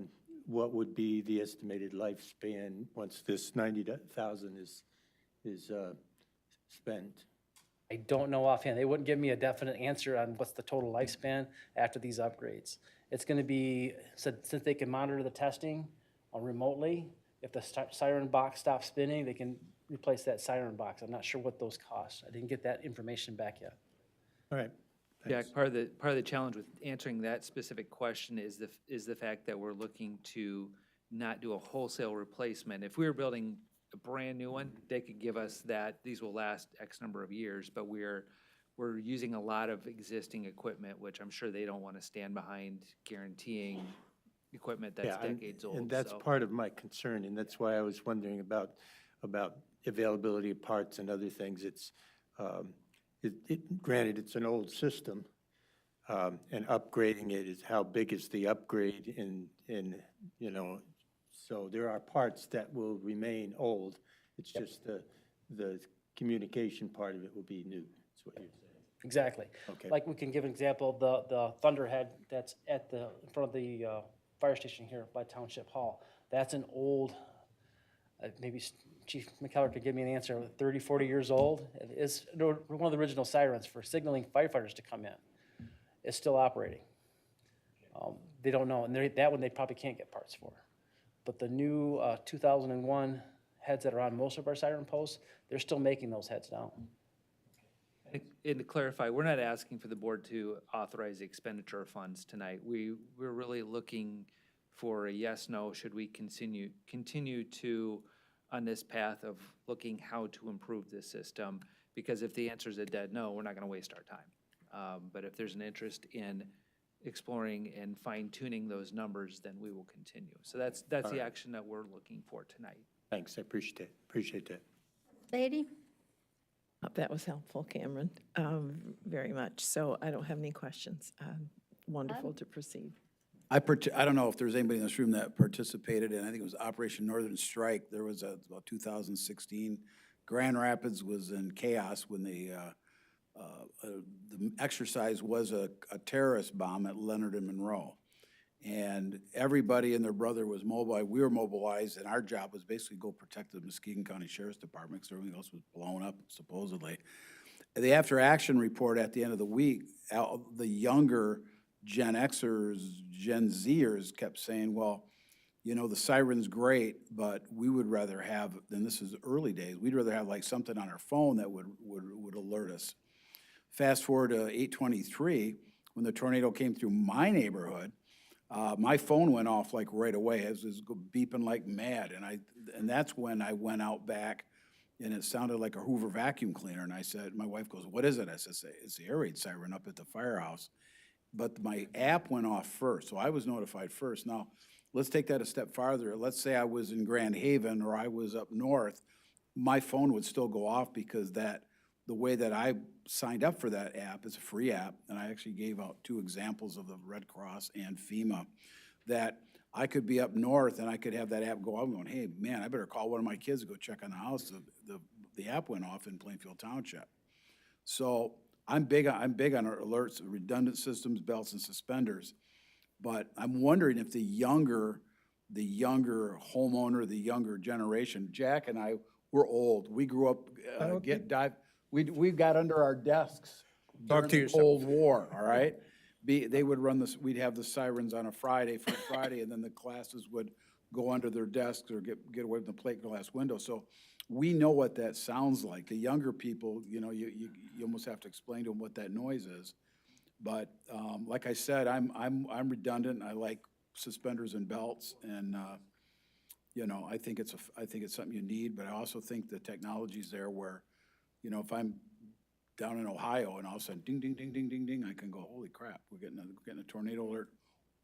what would be the estimated lifespan once this 90,000 is spent? I don't know offhand. They wouldn't give me a definite answer on what's the total lifespan after these upgrades. It's going to be, since they can monitor the testing remotely, if the siren box stops spinning, they can replace that siren box. I'm not sure what those cost. I didn't get that information back yet. All right, Yeah, part of the challenge with answering that specific question is the fact that we're looking to not do a wholesale replacement. If we were building a brand new one, they could give us that, these will last X number of years, but we're using a lot of existing equipment, which I'm sure they don't want to stand behind guaranteeing equipment that's Yeah, decades old. and that's so. part of my concern, and that's why I was wondering about availability of parts and other things. It's, granted, it's an old system, and upgrading it is, how big is the upgrade you know, so there are parts that will remain old. It's just the communication part of it will be new, is what you're saying. Exactly. Okay. Like, we can give an example, the Thunderhead that's in front of the fire station here by Township Hall. That's an old, maybe Chief McKellar could give me an answer, 30, 40 years old. It's one of the original sirens for signaling firefighters to come in. It's still operating. They don't know, and that one they probably can't get parts for. But the new 2001 heads that are on most of our siren posts, they're still making those heads now. And to clarify, we're not asking for the board to authorize the expenditure of funds tonight. We're really looking for a yes, no, should we continue to, on this path of looking how to improve this system? Because if the answer is a dead no, we're not gonna waste our time. But if there's an interest in exploring and fine tuning those numbers, then we will continue. So that's the action that we're looking for tonight. Thanks, I appreciate that. Beatty? That was helpful, Cameron, very much. So I don't have any questions. Wonderful to proceed. I don't know if there's anybody in this room that participated in, I think it was Operation Northern Strike. There was about 2016. Grand Rapids was in chaos when the exercise was a terrorist bomb at Leonard and Monroe. And everybody and their brother was mobilized. We were mobilized, and our job was basically go protect the Muskegon County Sheriff's Department because everything else was blown up, supposedly. The after-action report at the end of the week, the younger Gen Xers, Gen Zers kept saying, well, you know, the siren's great, but we would rather have, and this is early days, we'd rather have like something on our phone that would alert us. Fast forward to 8/23, when the tornado came through my neighborhood, my phone went off like right away. It was beeping like mad, and that's when I went out back, and it sounded like a Hoover vacuum cleaner. And I said, my wife goes, "What is it?" I said, "It's the air raid siren up at the firehouse." But my app went off first, so I was notified first. Now, let's take that a step farther. Let's say I was in Grand Haven or I was up north, my phone would still go off because the way that I signed up for that app is a free app, and I actually gave out 2 examples of the Red Cross and FEMA, that I could be up north and I could have that app go out going, hey, man, I better call one of my kids to go check on the house. The app went off in Plainfield Township. So I'm big on alerts, redundant systems, belts and suspenders. But I'm wondering if the younger homeowner, the younger generation, Jack and I, we're old. We grew up, we got under our desks during the Cold War, all right? They would run this, we'd have the sirens on a Friday for Friday, and then the classes would go under their desks or get away from the plate glass window. So we know what that sounds like. The younger people, you know, you almost have to explain to them what that noise is. But like I said, I'm redundant. I like suspenders and belts, and you know, I think it's something you need. But I also think the technology's there where, you know, if I'm down in Ohio and all of a sudden ding ding ding ding ding ding, I can go, holy crap, we're getting a tornado alert,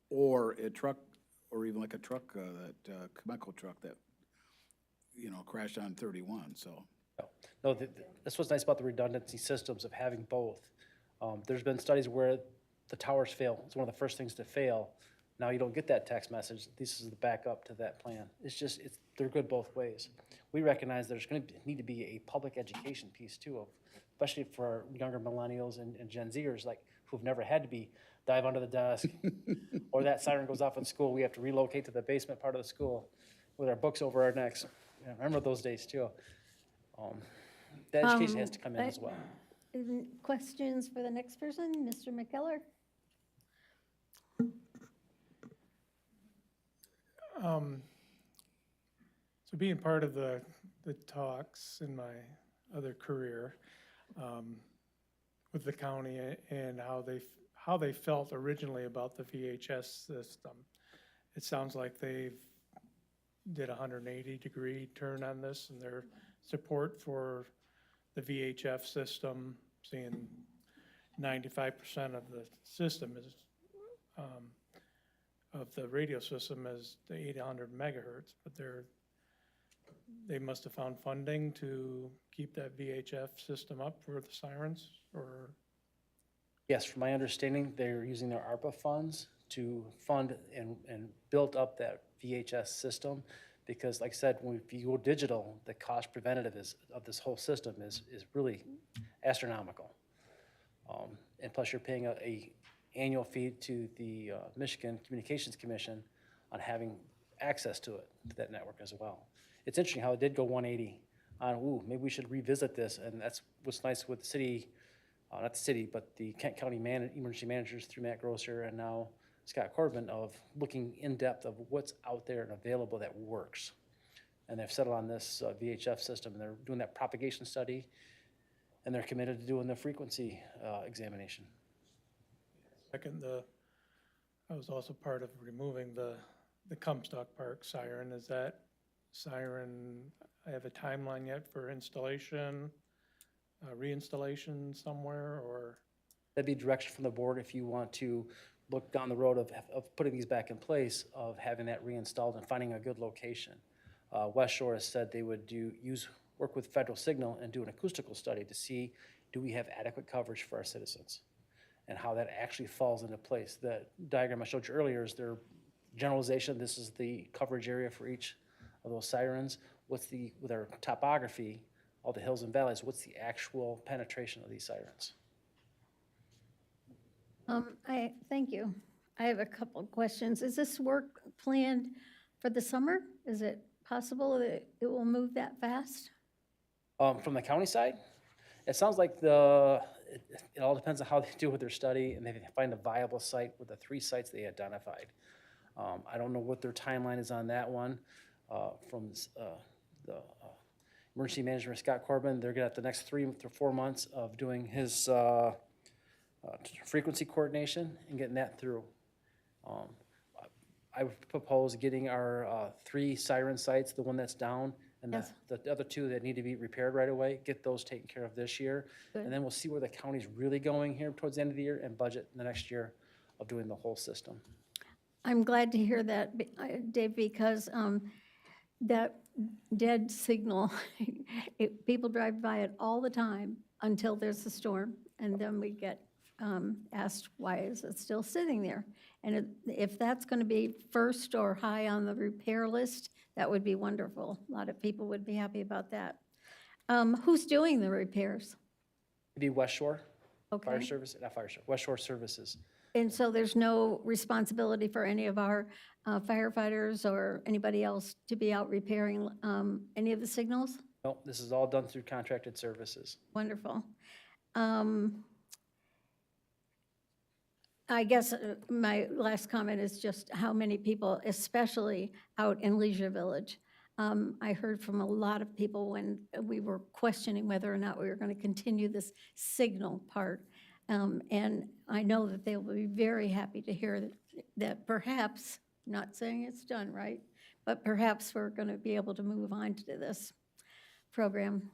or a truck, or even like a truck, that chemical truck that, you know, crashed on 31. So No, that's what's nice about the redundancy systems of having both. There's been studies where the towers fail. It's one of the first things to fail. Now you don't get that text message. This is the backup to that plan. They're good both ways. We recognize there's going to need to be a public education piece too, especially for younger millennials and Gen Zers, like who've never had to dive under the desk, or that siren goes off in school. We have to relocate to the basement part of the school with our books over our necks. Yeah, I remember those days too. That education has to come in as well. Questions for the next person? Mr. McKellar? So being part of the talks in my other career, with the county and how they felt originally about the VHS system. It sounds like they've did a 180-degree turn on this and their support for the VHF system, seeing 95% of the system is, of the radio system is the 800 megahertz, but they must have found funding to keep that VHF system up for the sirens, or? Yes, from my understanding, they're using their ARPA funds to fund and build up that VHS system. Because like I said, if you go digital, the cost preventative of this whole system is really astronomical. And plus you're paying a annual fee to the Michigan Communications Commission on having access to it, to that network as well. It's interesting how it did go 180 on, maybe we should revisit this, and that's what's nice with the city, not the city, but the Kent County emergency managers through Matt Grosser and now Scott Corbin, of looking in depth of what's out there and available that works. And they've settled on this VHF system, and they're doing that propagation study, and they're committed to doing the frequency examination. Second, I was also part of removing the Comstock Park siren. Is that siren, I have a timeline yet for installation, reinstallation somewhere, or? That'd be direction from the board if you want to look down the road of putting these back in place, of having that reinstalled and finding a good location. West Shore has said they would work with Federal Signal and do an acoustical study to see, do we have adequate coverage for our citizens? And how that actually falls into place. The diagram I showed you earlier is their generalization. This is the coverage area for each of those sirens. With our topography, all the hills and valleys, what's the actual penetration of these sirens? Thank you. I have a couple of questions. Is this work planned for the summer? Is it possible that it will move that fast? From the county side, it sounds like it all depends on how they do with their study, and they find a viable site with the 3 sites they identified. I don't know what their timeline is on that one. From the emergency manager, Scott Corbin, they're gonna have the next 3 to 4 months of doing his frequency coordination and getting that through. I would propose getting our 3 siren sites, the one that's down, and Yes. the other 2 that need to be repaired right away, get those taken care of this year. Good. And then we'll see where the county's really going here towards the end of the year, and budget the next year of doing the whole system. I'm glad to hear that, Dave, because that dead signal, people drive by it all the time until there's a storm, and then we get asked, why is it still sitting there? And if that's going to be first or high on the repair list, that would be wonderful. A lot of people would be happy about that. Who's doing the repairs? It'd be West Shore Fire Okay. Service, not Fire Shore, West Shore Services. And so there's no responsibility for any of our firefighters or anybody else to be out repairing any of the signals? No, this is all done through contracted services. Wonderful. I guess my last comment is just how many people, especially out in Leisure Village. I heard from a lot of people when we were questioning whether or not we were going to continue this signal part. And I know that they will be very happy to hear that perhaps, not saying it's done, right? But perhaps we're going to be able to move on to this program.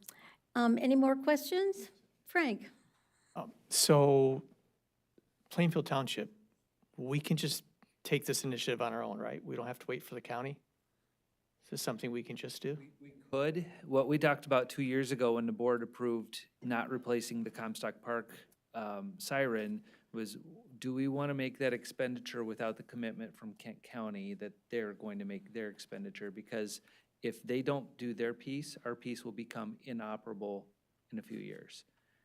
Any more questions? Frank? So Plainfield Township, we can just take this initiative on our own, right? We don't have to wait for the county? Is this something we can just do? We could. What we talked about 2 years ago when the board approved not replacing the Comstock Park siren was, do we want to make that expenditure without the commitment from Kent County that they're going to make their expenditure? Because if they don't do their piece, our piece will become inoperable in a few years.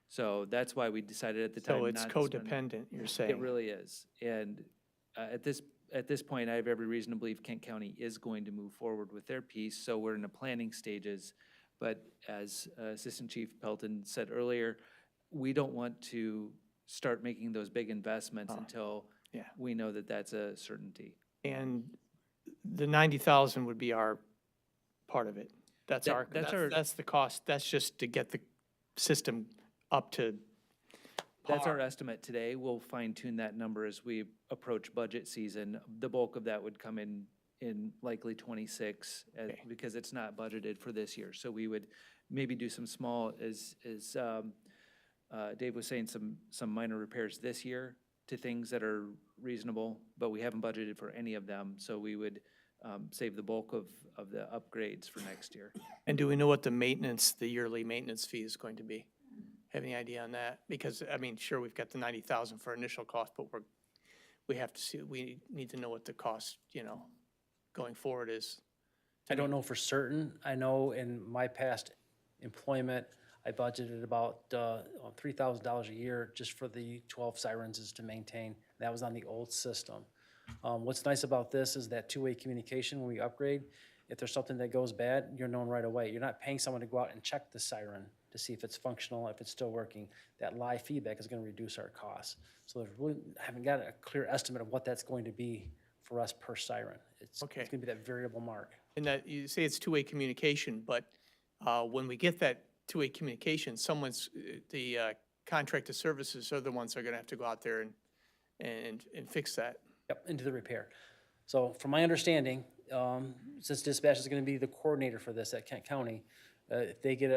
So that's why we decided at the time So not it's to spend. codependent, you're It saying? really is. And at this point, I have every reason to believe Kent County is going to move forward with their piece, so we're in the planning stages. But as Assistant Chief Pelton said earlier, we don't want to start making those big investments until yeah. we know that that's a certainty. And the 90,000 would be our part of it. That's That's our- that's the cost. That's just to get the system up to That's our par. estimate today. We'll fine tune that number as we approach budget season. The bulk of that would come in likely '26, because it's not budgeted for this year. So we would maybe do some small, as Dave was saying, some minor repairs this year to things that are reasonable, but we haven't budgeted for any of them. So we would save the bulk of the upgrades for next year. And do we know what the yearly maintenance fee is going to be? Have any idea on that? Because, I mean, sure, we've got the 90,000 for initial cost, but we have to see, we need to know what the cost, going forward is. I don't know for certain. I know in my past employment, I budgeted about $3,000 a year just for the 12 sirens is to maintain. That was on the old system. What's nice about this is that two-way communication when we upgrade. If there's something that goes bad, you're known right away. You're not paying someone to go out and check the siren to see if it's functional, if it's still working. That live feedback is going to reduce our costs. So there's really, haven't got a clear estimate of what that's going to be for us per siren. It's Okay. going to be that variable mark. And that, you say it's two-way communication, but when we get that two-way communication, the contracted services are the ones that are gonna have to go out there and fix that. Yep, into the repair. So from my understanding, since dispatch is going to be the coordinator for this at Kent County, if they get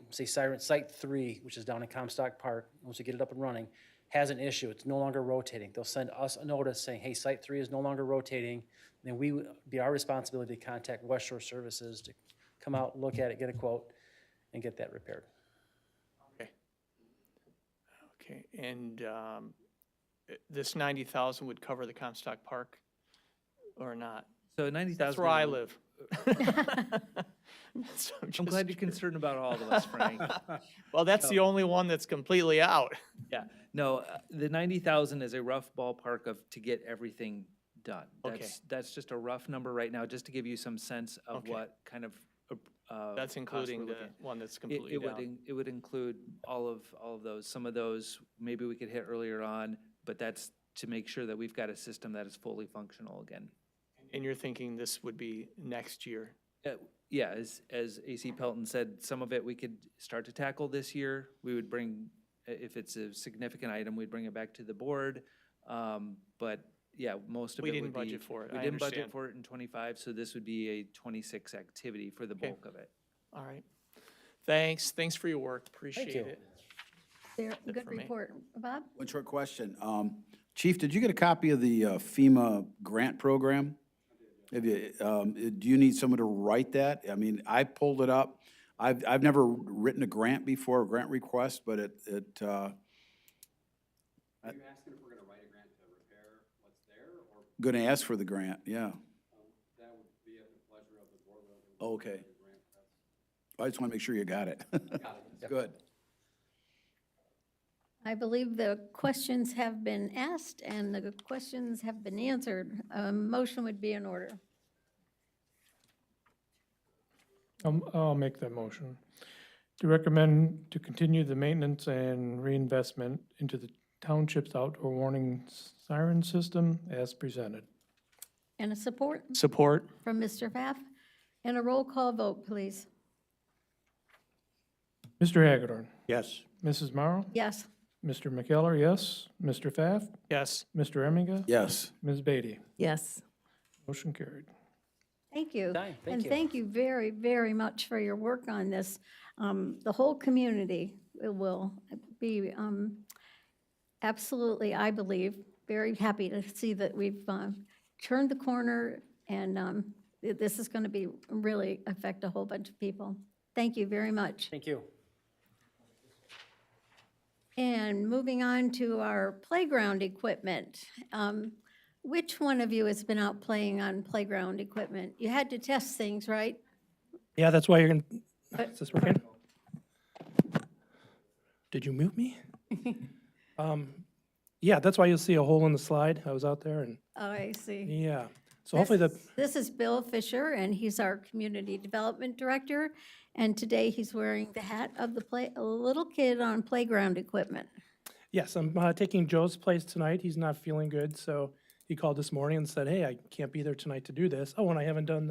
say siren, Site 3, which is down in Comstock Park, once we get it up and running, has an issue, it's no longer rotating, they'll send us a notice saying, hey, Site 3 is no longer rotating, then we would be our responsibility to contact West Shore Services to come out, look at it, get a quote, and get that repaired. Okay, and this 90,000 would cover the Comstock Park or not? So 90,000. That's where I live. So I'm just- glad you're concerned about all of us, Frank. Well, that's the only one that's completely out. Yeah, no, the 90,000 is a rough ballpark to get everything done. Okay. That's just a rough number right now, just to give you some sense of Okay. what kind of That's costs including we're the looking. one that's It completely would, down. it would include all of those. Some of those, maybe we could hit earlier on, but that's to make sure that we've got a system that is fully functional again. And you're thinking this would be next year? Yeah, as AC Pelton said, some of it we could start to tackle this year. We would bring, if it's a significant item, we'd bring it back to the board. But yeah, most of We it didn't would be. budget for it, We I didn't budget understand. for it in '25, so this would be a '26 activity for the Okay. bulk of it. All right. Thanks for your work, appreciate you. it. There, Good good for me. report. Bob? One short question. Chief, did you get a copy of the FEMA grant program? Have you, do you need someone to write that? I mean, I pulled it up. I've never written a grant before, a grant request, but it, Are you asking if we're going to write a grant to repair what's there, or gonna ask for the grant, yeah. that would be at the pleasure of the board? Whether we Okay. write a grant? I just wanna make sure you got it. Good. I believe the questions have been asked and the questions have been answered. A motion would be in order. I'll make that motion. To recommend to continue the maintenance and reinvestment into the township's outdoor warning siren system as presented. And a support Support? from Mr. Pfaff. And a roll call vote, please. Mr. Hagedorn, Yes. Mrs. Morrow, Yes. Mr. McKellar, yes. Mr. Pfaff, Yes. Mr. Emminga, Yes. Ms. Beatty. Yes. Motion carried. Thank you. Thank And you. thank you very, very much for your work on this. The whole community will be absolutely, I believe, very happy to see that we've turned the corner and this is going to be really affect a whole bunch of people. Thank you very much. Thank you. And moving on to our playground equipment. Which one of you has been out playing on playground equipment? You had to test things, right? Yeah, that's why you're gonna, But- is this working? Did you mute me? Yeah, that's why you'll see a hole in the slide. I was out there and, Oh, I see. yeah. So hopefully This is Bill Fisher, and he's our Community Development Director. And today he's wearing the hat of a little kid on playground equipment. yes, I'm taking Joe's place tonight. He's not feeling good, so he called this morning and said, hey, I can't be there tonight to do this. Oh, and I haven't done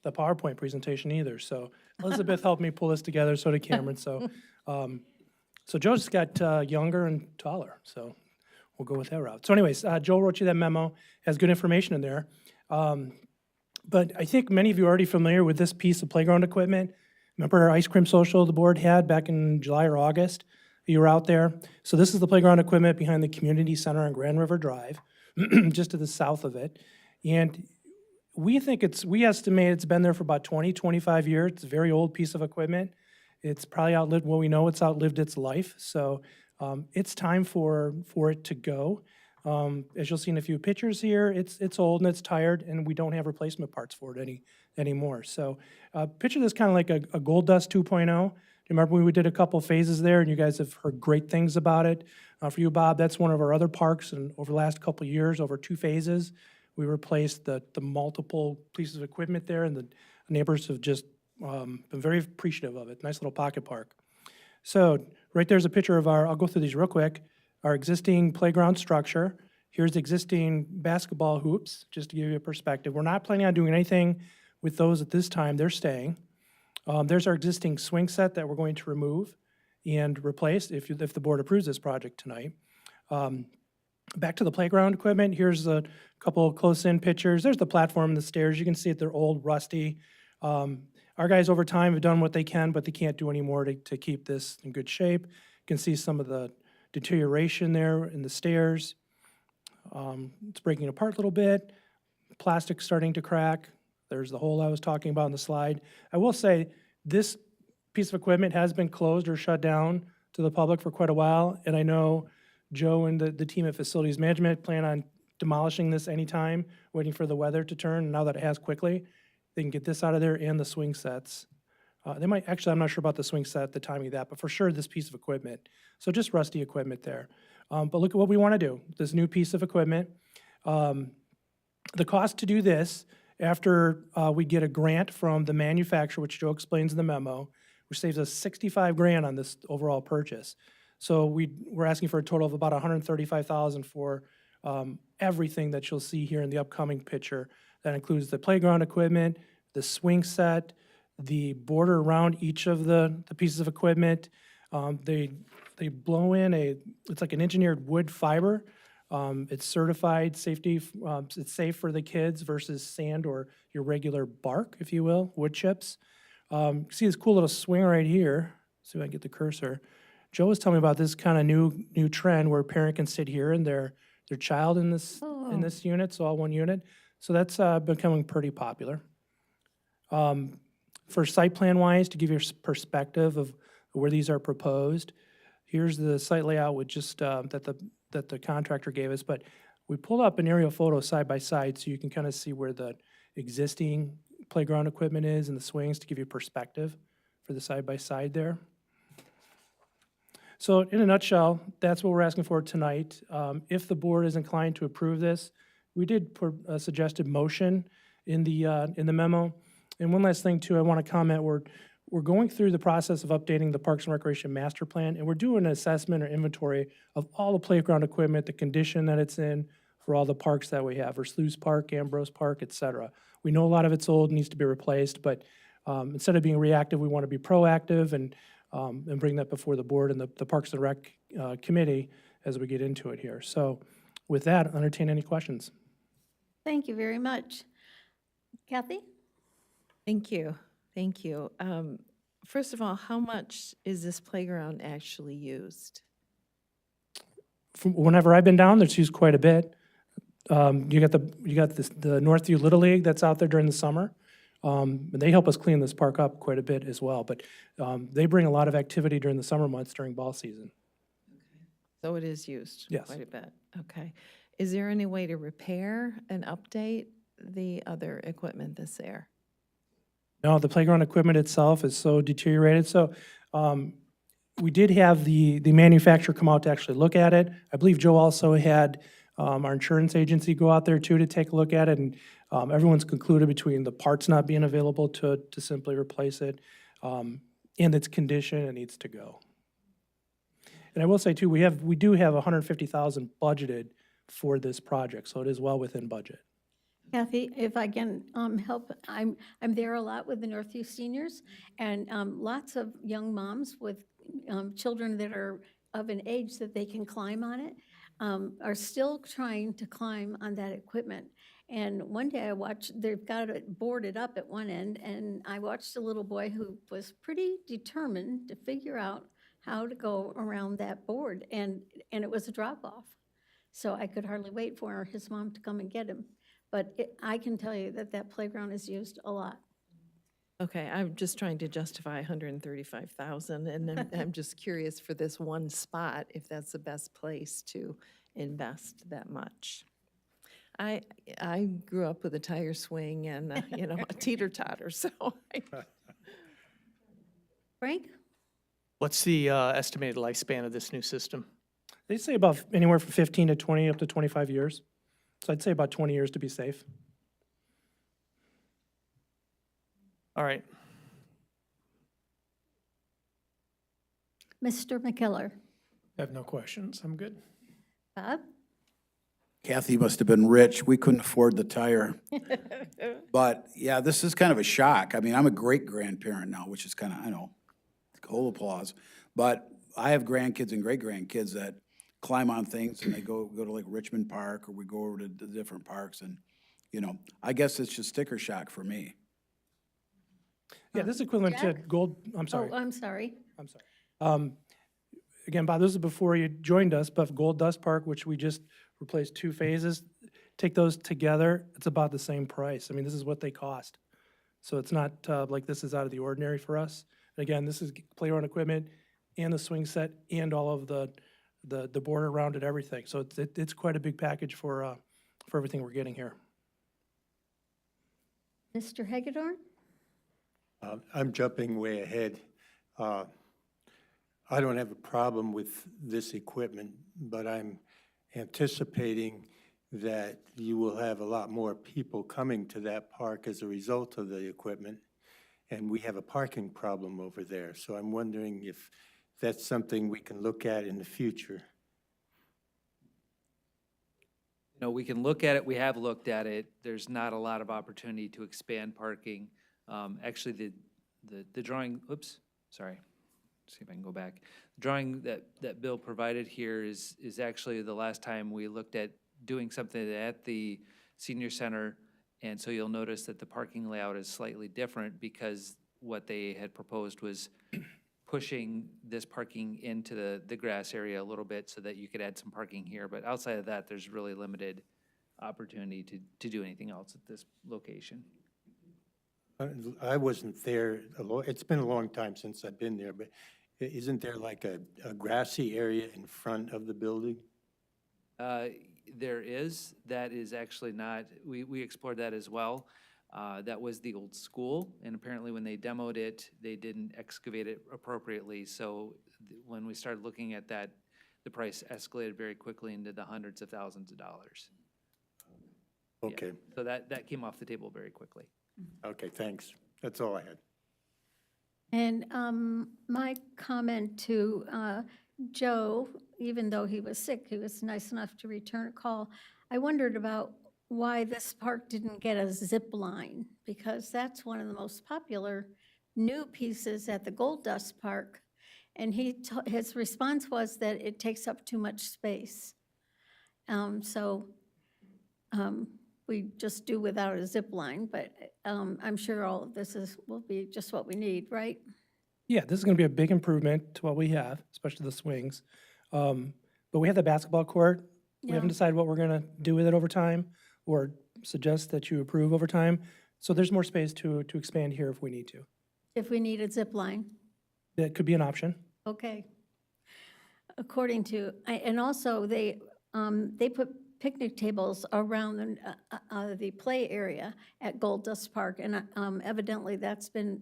the PowerPoint presentation either. So Elizabeth helped me pull this together, so did Cameron. So So Joe just got younger and taller, so we'll go with that route. So anyways, Joe wrote you that memo, has good information in there. But I think many of you are already familiar with this piece of playground equipment. Remember our ice cream social the board had back in July or August? You were out there. So this is the playground equipment behind the community center on Grand River Drive, just to the south of it. And we estimate it's been there for about 20, 25 years. It's a very old piece of equipment. It's probably outlived, well, we know it's outlived its life. So it's time for it to go. As you'll see in a few pictures here, it's old and it's tired, and we don't have replacement parts for it anymore. So picture this kind of like a Gold Dust 2.0. Do you remember we did a couple phases there, and you guys have heard great things about it? For you, Bob, that's one of our other parks, and over the last couple of years, over 2 phases, we replaced the multiple pieces of equipment there, and the neighbors have just been very appreciative of it. Nice little pocket park. So right there's a picture of I'll go through these real quick, our existing playground structure. Here's the existing basketball hoops, just to give you a perspective. We're not planning on doing anything with those at this time. They're staying. There's our existing swing set that we're going to remove and replace if the board approves this project tonight. Back to the playground equipment. Here's a couple of close-in pictures. There's the platform and the stairs. You can see it, they're old, rusty. Our guys over time have done what they can, but they can't do any more to keep this in good shape. You can see some of the deterioration there in the stairs. It's breaking apart a little bit. Plastic's starting to crack. There's the hole I was talking about in the slide. I will say this piece of equipment has been closed or shut down to the public for quite a while, and I know Joe and the team at Facilities Management plan on demolishing this anytime, waiting for the weather to turn. Now that it has quickly, they can get this out of there and the swing sets. They might, actually, I'm not sure about the swing set, the timing of that, but for sure this piece of equipment. So just rusty equipment there. But look at what we want to do, this new piece of equipment. The cost to do this, after we get a grant from the manufacturer, which Joe explains in the memo, which saves us $65,000 on this overall purchase. So we're asking for a total of about $135,000 for everything that you'll see here in the upcoming picture. That includes the playground equipment, the swing set, the border around each of the pieces of equipment. They blow in it's like an engineered wood fiber. It's certified safety, it's safe for the kids versus sand or your regular bark, if you will, wood chips. See this cool little swing right here. See if I can get the cursor. Joe was telling me about this kind of new trend where a parent can sit here and their child in this unit, so all one unit. So that's becoming pretty popular. For site plan wise, to give you a perspective of where these are proposed, here's the site layout with just that the contractor gave us, but we pulled up an aerial photo side by side so you can kind of see where the existing playground equipment is and the swings to give you perspective for the side by side there. So in a nutshell, that's what we're asking for tonight. If the board is inclined to approve this, we did put a suggested motion in the memo. And one last thing too, I want to comment, we're going through the process of updating the Parks and Recreation Master Plan, and we're doing an assessment or inventory of all the playground equipment, the condition that it's in for all the parks that we have, Versluis Park, Ambrose Park, et cetera. We know a lot of it's old, needs to be replaced, but instead of being reactive, we want to be proactive and bring that before the board and the Parks and Rec Committee as we get into it here. So with that, I'll entertain any questions. Thank you very much. Kathy? Thank you. Thank you. First of all, how much is this playground actually used? Whenever I've been down, it's used quite a bit. You got the Northview Little League that's out there during the summer. They help us clean this park up quite a bit as well, but they bring a lot of activity during the summer months during ball season. So it is used Yes. quite a bit. Okay. Is there any way to repair and update the other equipment that's there? No, the playground equipment itself is so deteriorated. So we did have the manufacturer come out to actually look at it. I believe Joe also had our insurance agency go out there too to take a look at it, and everyone's concluded between the parts not being available to simply replace it and its condition, it needs to go. And I will say too, we do have $150,000 budgeted for this project, so it is well within budget. Kathy, if I can help, I'm there a lot with the Northview seniors, and lots of young moms with children that are of an age that they can climb on it, are still trying to climb on that equipment. And one day I watched, they've got it boarded up at one end, and I watched a little boy who was pretty determined to figure out how to go around that board, and it was a drop-off. So I could hardly wait for his mom to come and get him. But I can tell you that that playground is used a lot. Okay, I'm just trying to justify 135,000, and I'm just curious for this one spot, if that's the best place to invest that much. I grew up with a tire swing and, a teeter-totter, so Frank? What's the estimated lifespan of this new system? They say about anywhere from 15 to 20, up to 25 years. So I'd say about 20 years to be safe. All right. Mr. McKellar? I have no questions. I'm good. Bob? Kathy must have been rich. We couldn't afford the tire. But yeah, this is kind of a shock. I mean, I'm a great-grandparent now, which is kind of, I know, whole applause. But I have grandkids and great-grandkids that climb on things and they go to like Richmond Park, or we go over to the different parks, and, I guess it's just sticker shock for me. Yeah, this is equivalent to Jack? gold, I'm sorry. Oh, I'm sorry. I'm sorry. Again, Bob, this is before you joined us, but Gold Dust Park, which we just replaced 2 phases, take those together, it's about the same price. I mean, this is what they cost. So it's not like this is out of the ordinary for us. Again, this is playground equipment and the swing set and all of the border around it, everything. So it's quite a big package for everything we're getting here. Mr. Hagedorn? I'm jumping way ahead. I don't have a problem with this equipment, but I'm anticipating that you will have a lot more people coming to that park as a result of the equipment, and we have a parking problem over there. So I'm wondering if that's something we can look at in the future. We can look at it, we have looked at it. There's not a lot of opportunity to expand parking. Actually, the drawing, oops, sorry. See if I can go back. The drawing that Bill provided here is actually the last time we looked at doing something at the senior center. And so you'll notice that the parking layout is slightly different, because what they had proposed was pushing this parking into the grass area a little bit so that you could add some parking here. But outside of that, there's really limited opportunity to do anything else at this location. I wasn't there, it's been a long time since I've been there, but isn't there like a grassy area in front of the building? There is. That is actually not, we explored that as well. That was the old school, and apparently when they demoed it, they didn't excavate it appropriately. So when we started looking at that, the price escalated very quickly into the hundreds of thousands of dollars. Yeah. Okay, So that came off the table very quickly. okay, thanks. That's all I had. And my comment to Joe, even though he was sick, he was nice enough to return a call. I wondered about why this park didn't get a zip line, because that's one of the most popular new pieces at the Gold Dust Park. And his response was that it takes up too much space. We just do without a zip line, but I'm sure all of this will be just what we need, right? Yeah, this is going to be a big improvement to what we have, especially the swings. But we have the basketball court. We haven't Yeah. decided what we're going to do with it over time, or suggest that you approve over time. So there's more space to expand here if we need to. If we need a zip line. That could be an option. Okay. According to, and also they put picnic tables around the play area at Gold Dust Park, and evidently that's been,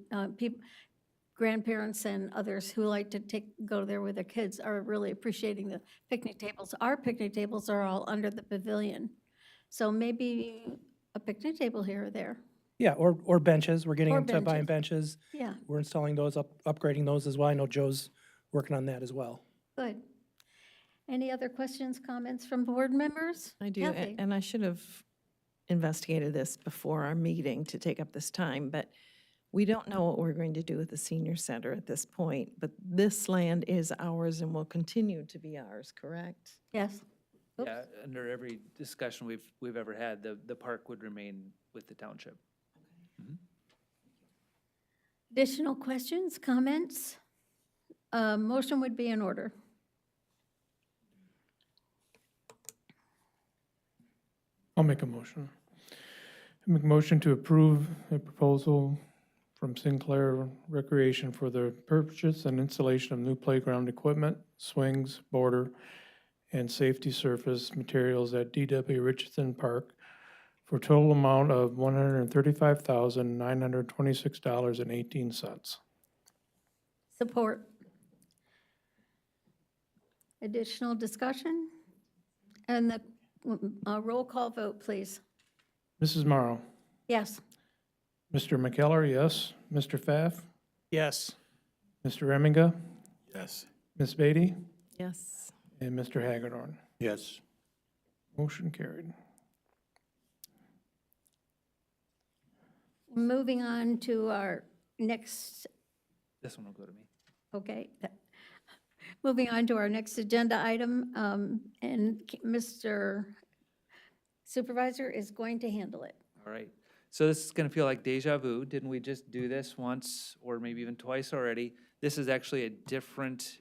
grandparents and others who like to go there with their kids are really appreciating the picnic tables. Our picnic tables are all under the pavilion, so maybe a picnic table here or there. Yeah, or benches. We're getting Or into buying benches. Yeah, We're installing those, upgrading those as well. I know Joe's working on that as well. good. Any other questions, comments from board members? I do, Kathy? and I should have investigated this before our meeting to take up this time, but We don't know what we're going to do with the senior center at this point, but this land is ours and will continue to be ours, correct? Yes. Oops. Yeah, under every discussion we've ever had, the park would remain with the township. Additional questions, comments? Motion would be in order. I'll make a motion. I make a motion to approve a proposal from Sinclair Recreation for the purchase and installation of new playground equipment, swings, border, and safety surface materials at D.W. Richardson Park for a total amount of $135,926.18. Support. Additional discussion? And the roll call vote, please. Mrs. Morrow? Yes. Mr. McKellar, yes. Mr. Pfaff? Yes. Mr. Remminga? Yes. Ms. Beatty? Yes. And Mr. Hagedorn? Yes. Motion carried. Moving on to our next, This one will go to me. okay. Moving on to our next agenda item, and Mr. Supervisor is going to handle it. All right. So this is going to feel like deja vu. Didn't we just do this once or maybe even twice already? This is actually a different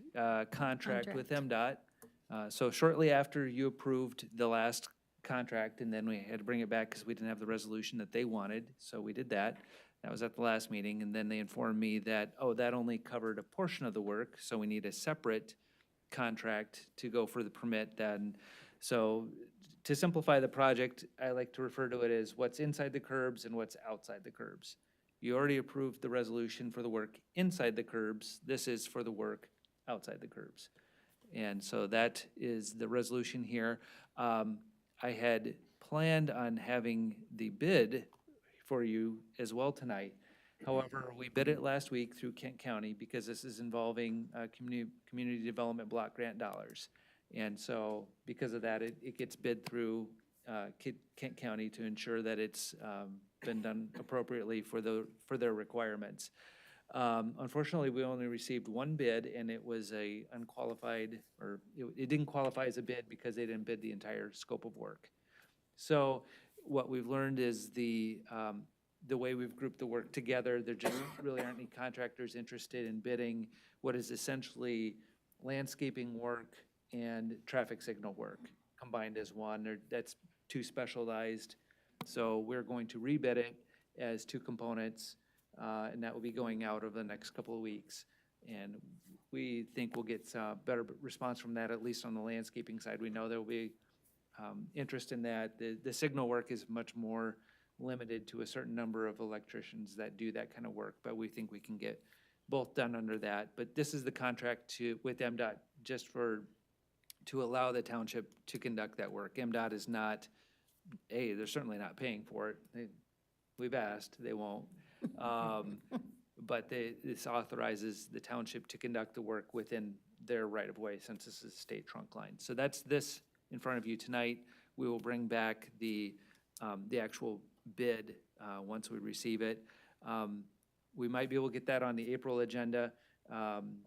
contract with MDOT. So shortly after you approved the last contract, and then we had to bring it back because we didn't have the resolution that they wanted, so we did that. That was at the last meeting, and then they informed me that, oh, that only covered a portion of the work, so we need a separate contract to go for the permit then. So to simplify the project, I like to refer to it as what's inside the curbs and what's outside the curbs. You already approved the resolution for the work inside the curbs. This is for the work outside the curbs. And so that is the resolution here. I had planned on having the bid for you as well tonight. However, we bid it last week through Kent County because this is involving community development block grant dollars. And so because of that, it gets bid through Kent County to ensure that it's been done appropriately for their requirements. Unfortunately, we only received one bid, and it was a unqualified, or it didn't qualify as a bid because they didn't bid the entire scope of work. So what we've learned is the way we've grouped the work together, there just really aren't any contractors interested in bidding what is essentially landscaping work and traffic signal work combined as one. That's too specialized. So we're going to rebid it as two components, and that will be going out over the next couple of weeks. And we think we'll get better response from that, at least on the landscaping side. We know there will be interest in that. The signal work is much more limited to a certain number of electricians that do that kind of work, but we think we can get both done under that. But this is the contract with MDOT just to allow the township to conduct that work. MDOT is not, they're certainly not paying for it. We've asked, they won't. But this authorizes the township to conduct the work within their right-of-way since this is a state trunk line. So that's this in front of you tonight. We will bring back the actual bid once we receive it. We might be able to get that on the April agenda,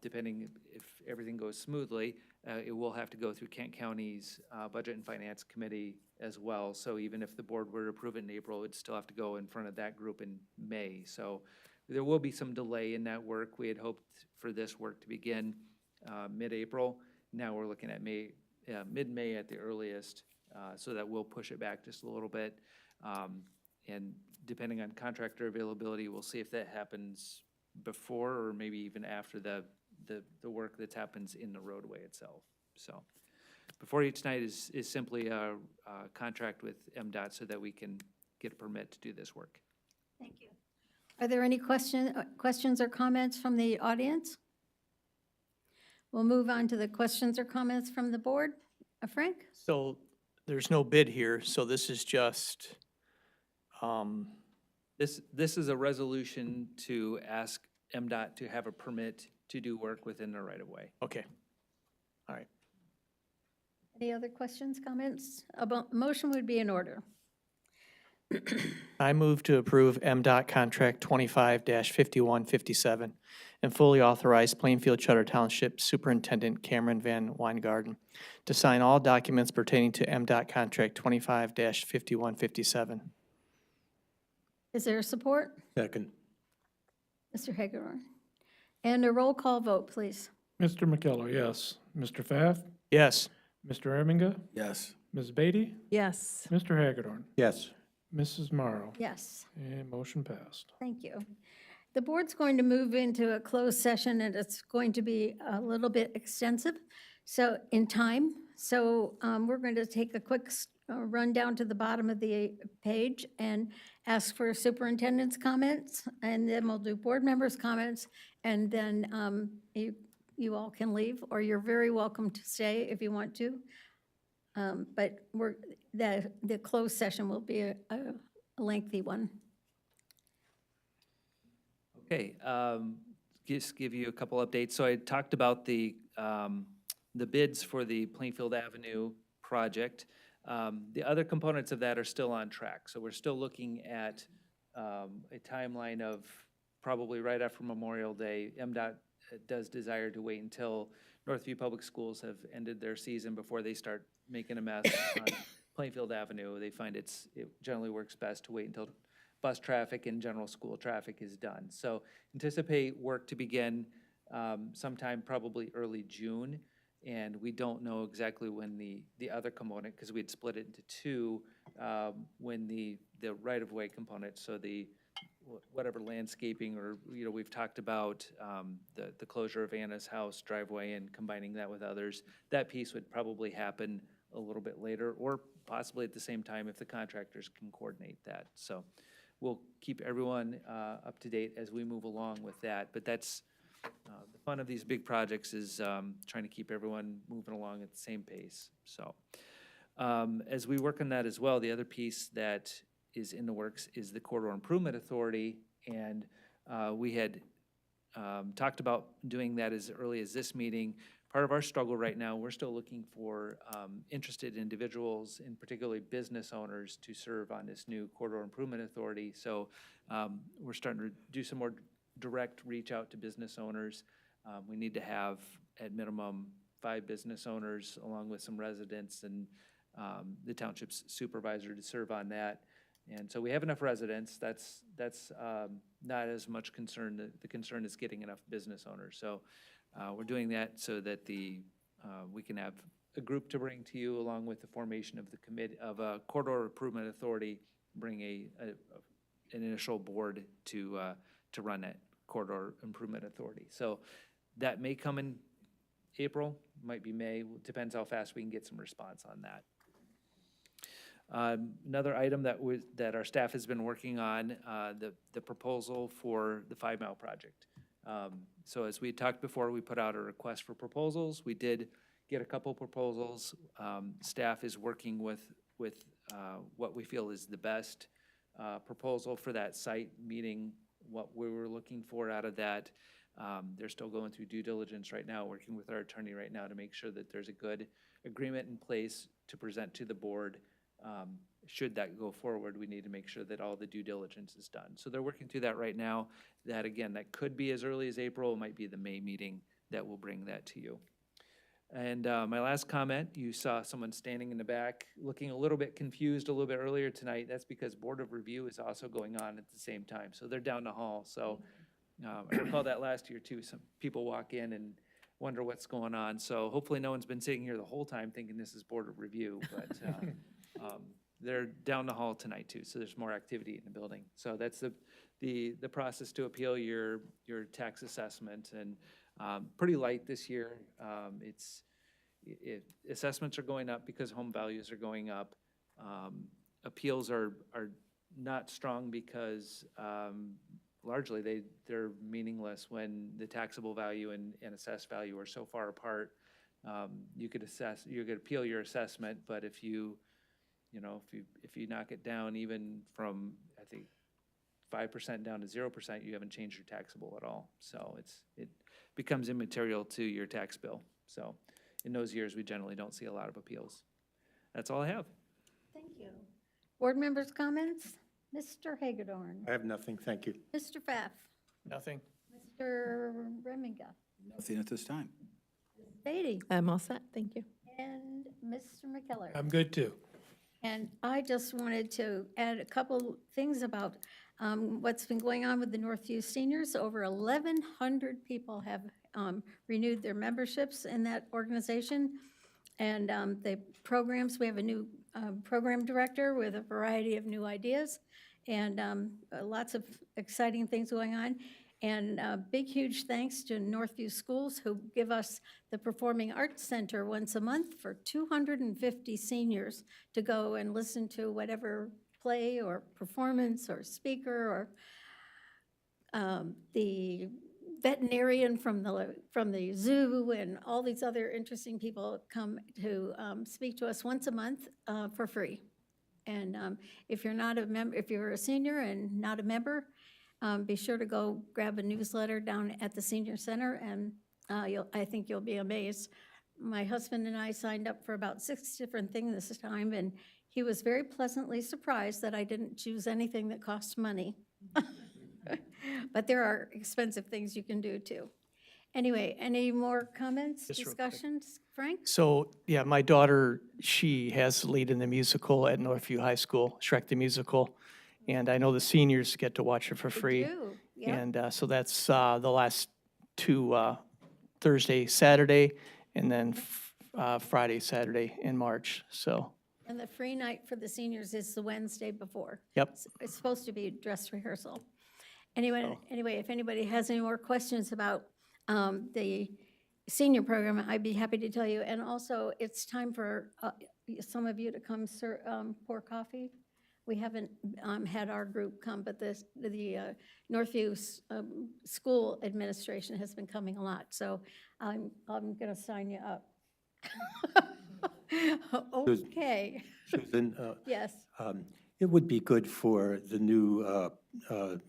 depending if everything goes smoothly. It will have to go through Kent County's Budget and Finance Committee as well. So even if the board were to approve it in April, it'd still have to go in front of that group in May. So there will be some delay in that work. We had hoped for this work to begin mid-April. Now we're looking at mid-May at the earliest, so that will push it back just a little bit. And depending on contractor availability, we'll see if that happens before or maybe even after the work that happens in the roadway itself. So before you tonight is simply a contract with MDOT so that we can get a permit to do this work. Thank you. Are there any questions or comments from the audience? We'll move on to the questions or comments from the board. Frank? So there's no bid here, so this is just, This is a resolution to ask MDOT to have a permit to do work within the right-of-way. okay. All right. Any other questions, comments? Motion would be in order. I move to approve MDOT Contract 25-5157 and fully authorize Plainfield Charter Township Superintendent Cameron Van Weingarten to sign all documents pertaining to MDOT Contract 25-5157. Is there support? Second. Mr. Hagedorn. And a roll call vote, please. Mr. McKellar, yes. Mr. Pfaff? Yes. Mr. Erminga? Yes. Ms. Beatty? Yes. Mr. Hagedorn? Yes. Mrs. Morrow? Yes, And motion passed. thank you. The board's going to move into a closed session, and it's going to be a little bit extensive, so in time. So we're going to take a quick run down to the bottom of the page and ask for superintendent's comments, and then we'll do board members' comments, and then you all can leave, or you're very welcome to stay if you want to. But the closed session will be a lengthy one. Okay, just give you a couple updates. So I talked about the bids for the Plainfield Avenue project. The other components of that are still on track. So we're still looking at a timeline of probably right after Memorial Day. MDOT does desire to wait until Northview Public Schools have ended their season before they start making a mess on Plainfield Avenue. They find it generally works best to wait until bus traffic and general school traffic is done. So anticipate work to begin sometime probably early June. And we don't know exactly when the other component, because we had split it into two, when the right-of-way component, so whatever landscaping or, we've talked about the closure of Anna's house driveway and combining that with others. That piece would probably happen a little bit later, or possibly at the same time if the contractors can coordinate that. So we'll keep everyone up to date as we move along with that. But that's the fun of these big projects is trying to keep everyone moving along at the same pace. So as we work on that as well, the other piece that is in the works is the Corridor Improvement Authority. And we had talked about doing that as early as this meeting. Part of our struggle right now, we're still looking for interested individuals, and particularly business owners, to serve on this new Corridor Improvement Authority. So we're starting to do some more direct reach out to business owners. We need to have at minimum 5 business owners along with some residents and the township's supervisor to serve on that. And so we have enough residents. That's not as much concern. The concern is getting enough business owners. So we're doing that so that we can have a group to bring to you, along with the formation of the committee of a Corridor Improvement Authority, bring an initial board to run that Corridor Improvement Authority. So that may come in April, might be May, depends how fast we can get some response on that. Another item that our staff has been working on, the proposal for the 5 Mile project. So as we talked before, we put out a request for proposals. We did get a couple proposals. Staff is working with what we feel is the best proposal for that site, meeting what we were looking for out of that. They're still going through due diligence right now, working with our attorney right now to make sure that there's a good agreement in place to present to the board. Should that go forward, we need to make sure that all the due diligence is done. So they're working through that right now. That, again, that could be as early as April. It might be the May meeting that will bring that to you. And my last comment, you saw someone standing in the back looking a little bit confused a little bit earlier tonight. That's because Board of Review is also going on at the same time. So they're down the hall. So I recall that last year too. Some people walk in and wonder what's going on. So hopefully no one's been sitting here the whole time thinking this is Board of Review. But they're down the hall tonight too. So there's more activity in the building. So that's the process to appeal your tax assessment. And pretty light this year. Assessments are going up because home values are going up. Appeals are not strong because largely they're meaningless when the taxable value and assessed value are so far apart. You could appeal your assessment, but if you knock it down even from, I think, 5% down to 0%, you haven't changed your taxable at all. So it becomes immaterial to your tax bill. So in those years, we generally don't see a lot of appeals. That's all I have. Thank you. Board members' comments? Mr. Hagedorn, I have nothing, thank you. Mr. Pfaff, Nothing. Mr. Reminga, Nothing at this time. Beatty, I'm all set, thank you. and Mr. McKellar. I'm good too. And I just wanted to add a couple things about what's been going on with the Northview seniors. Over 1,100 people have renewed their memberships in that organization. And the programs, we have a new program director with a variety of new ideas and lots of exciting things going on. And big, huge thanks to Northview Schools who give us the Performing Arts Center once a month for 250 seniors to go and listen to whatever play or performance or speaker or the veterinarian from the zoo and all these other interesting people come to speak to us once a month for free. And if you're not a member, if you're a senior and not a member, be sure to go grab a newsletter down at the senior center, and I think you'll be amazed. My husband and I signed up for about 6 different things this time, and he was very pleasantly surprised that I didn't choose anything that cost money. But there are expensive things you can do too. Anyway, any more comments, Just real quick. discussions? Frank? So, yeah, my daughter, she has the lead in the musical at Northview High School, Shrek the Musical. And I know the seniors get to watch it for free. Do, yeah. And so that's the last 2, Thursday, Saturday, and then Friday, Saturday in March. So, And the free night for the seniors is the Wednesday before. yep. It's supposed to be dress rehearsal. Anyway, if anybody has any more questions about the senior program, I'd be happy to tell you. And also, it's time for some of you to come pour coffee. We haven't had our group come, but the Northview School Administration has been coming a lot. So I'm going to sign you up. Okay, Susan, yes. it would be good for the new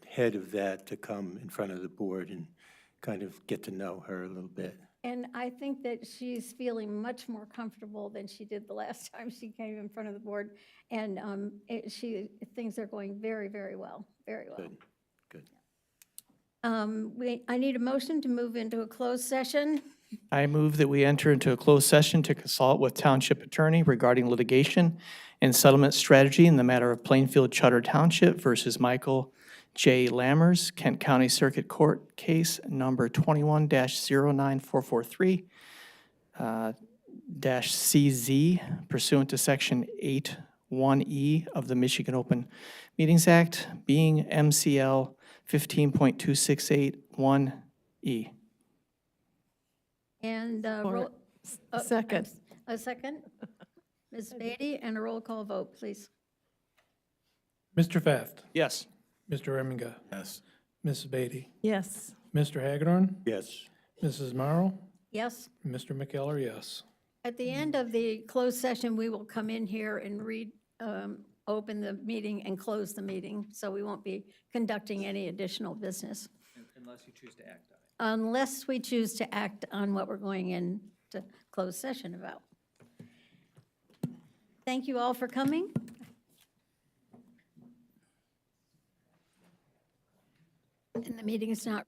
head of that to come in front of the board and kind of get to know her a little bit. And I think that she's feeling much more comfortable than she did the last time she came in front of the board. And things are going very, very well, very well. Good, good. I need a motion to move into a closed session. I move that we enter into a closed session to consult with Township Attorney regarding litigation and settlement strategy in the matter of Plainfield Charter Township versus Michael J. Lammers, Kent County Circuit Court Case Number 21-09443, -CZ pursuant to Section 8(1)(e) of the Michigan Open Meetings Act, being MCL 15.2681E. And Support. oh, Second. a second. Ms. Beatty, and a roll call vote, please. Mr. Pfaff, Yes. Mr. Reminga, Yes. Mrs. Beatty, Yes. Mr. Hagedorn, Yes. Mrs. Morrow, Yes. Mr. McKellar, yes. At the end of the closed session, we will come in here and open the meeting and close the meeting, so we won't be conducting any additional business. Unless you choose to act on it. Unless we choose to act on what we're going into closed session about. Thank you all for coming. And the meeting is not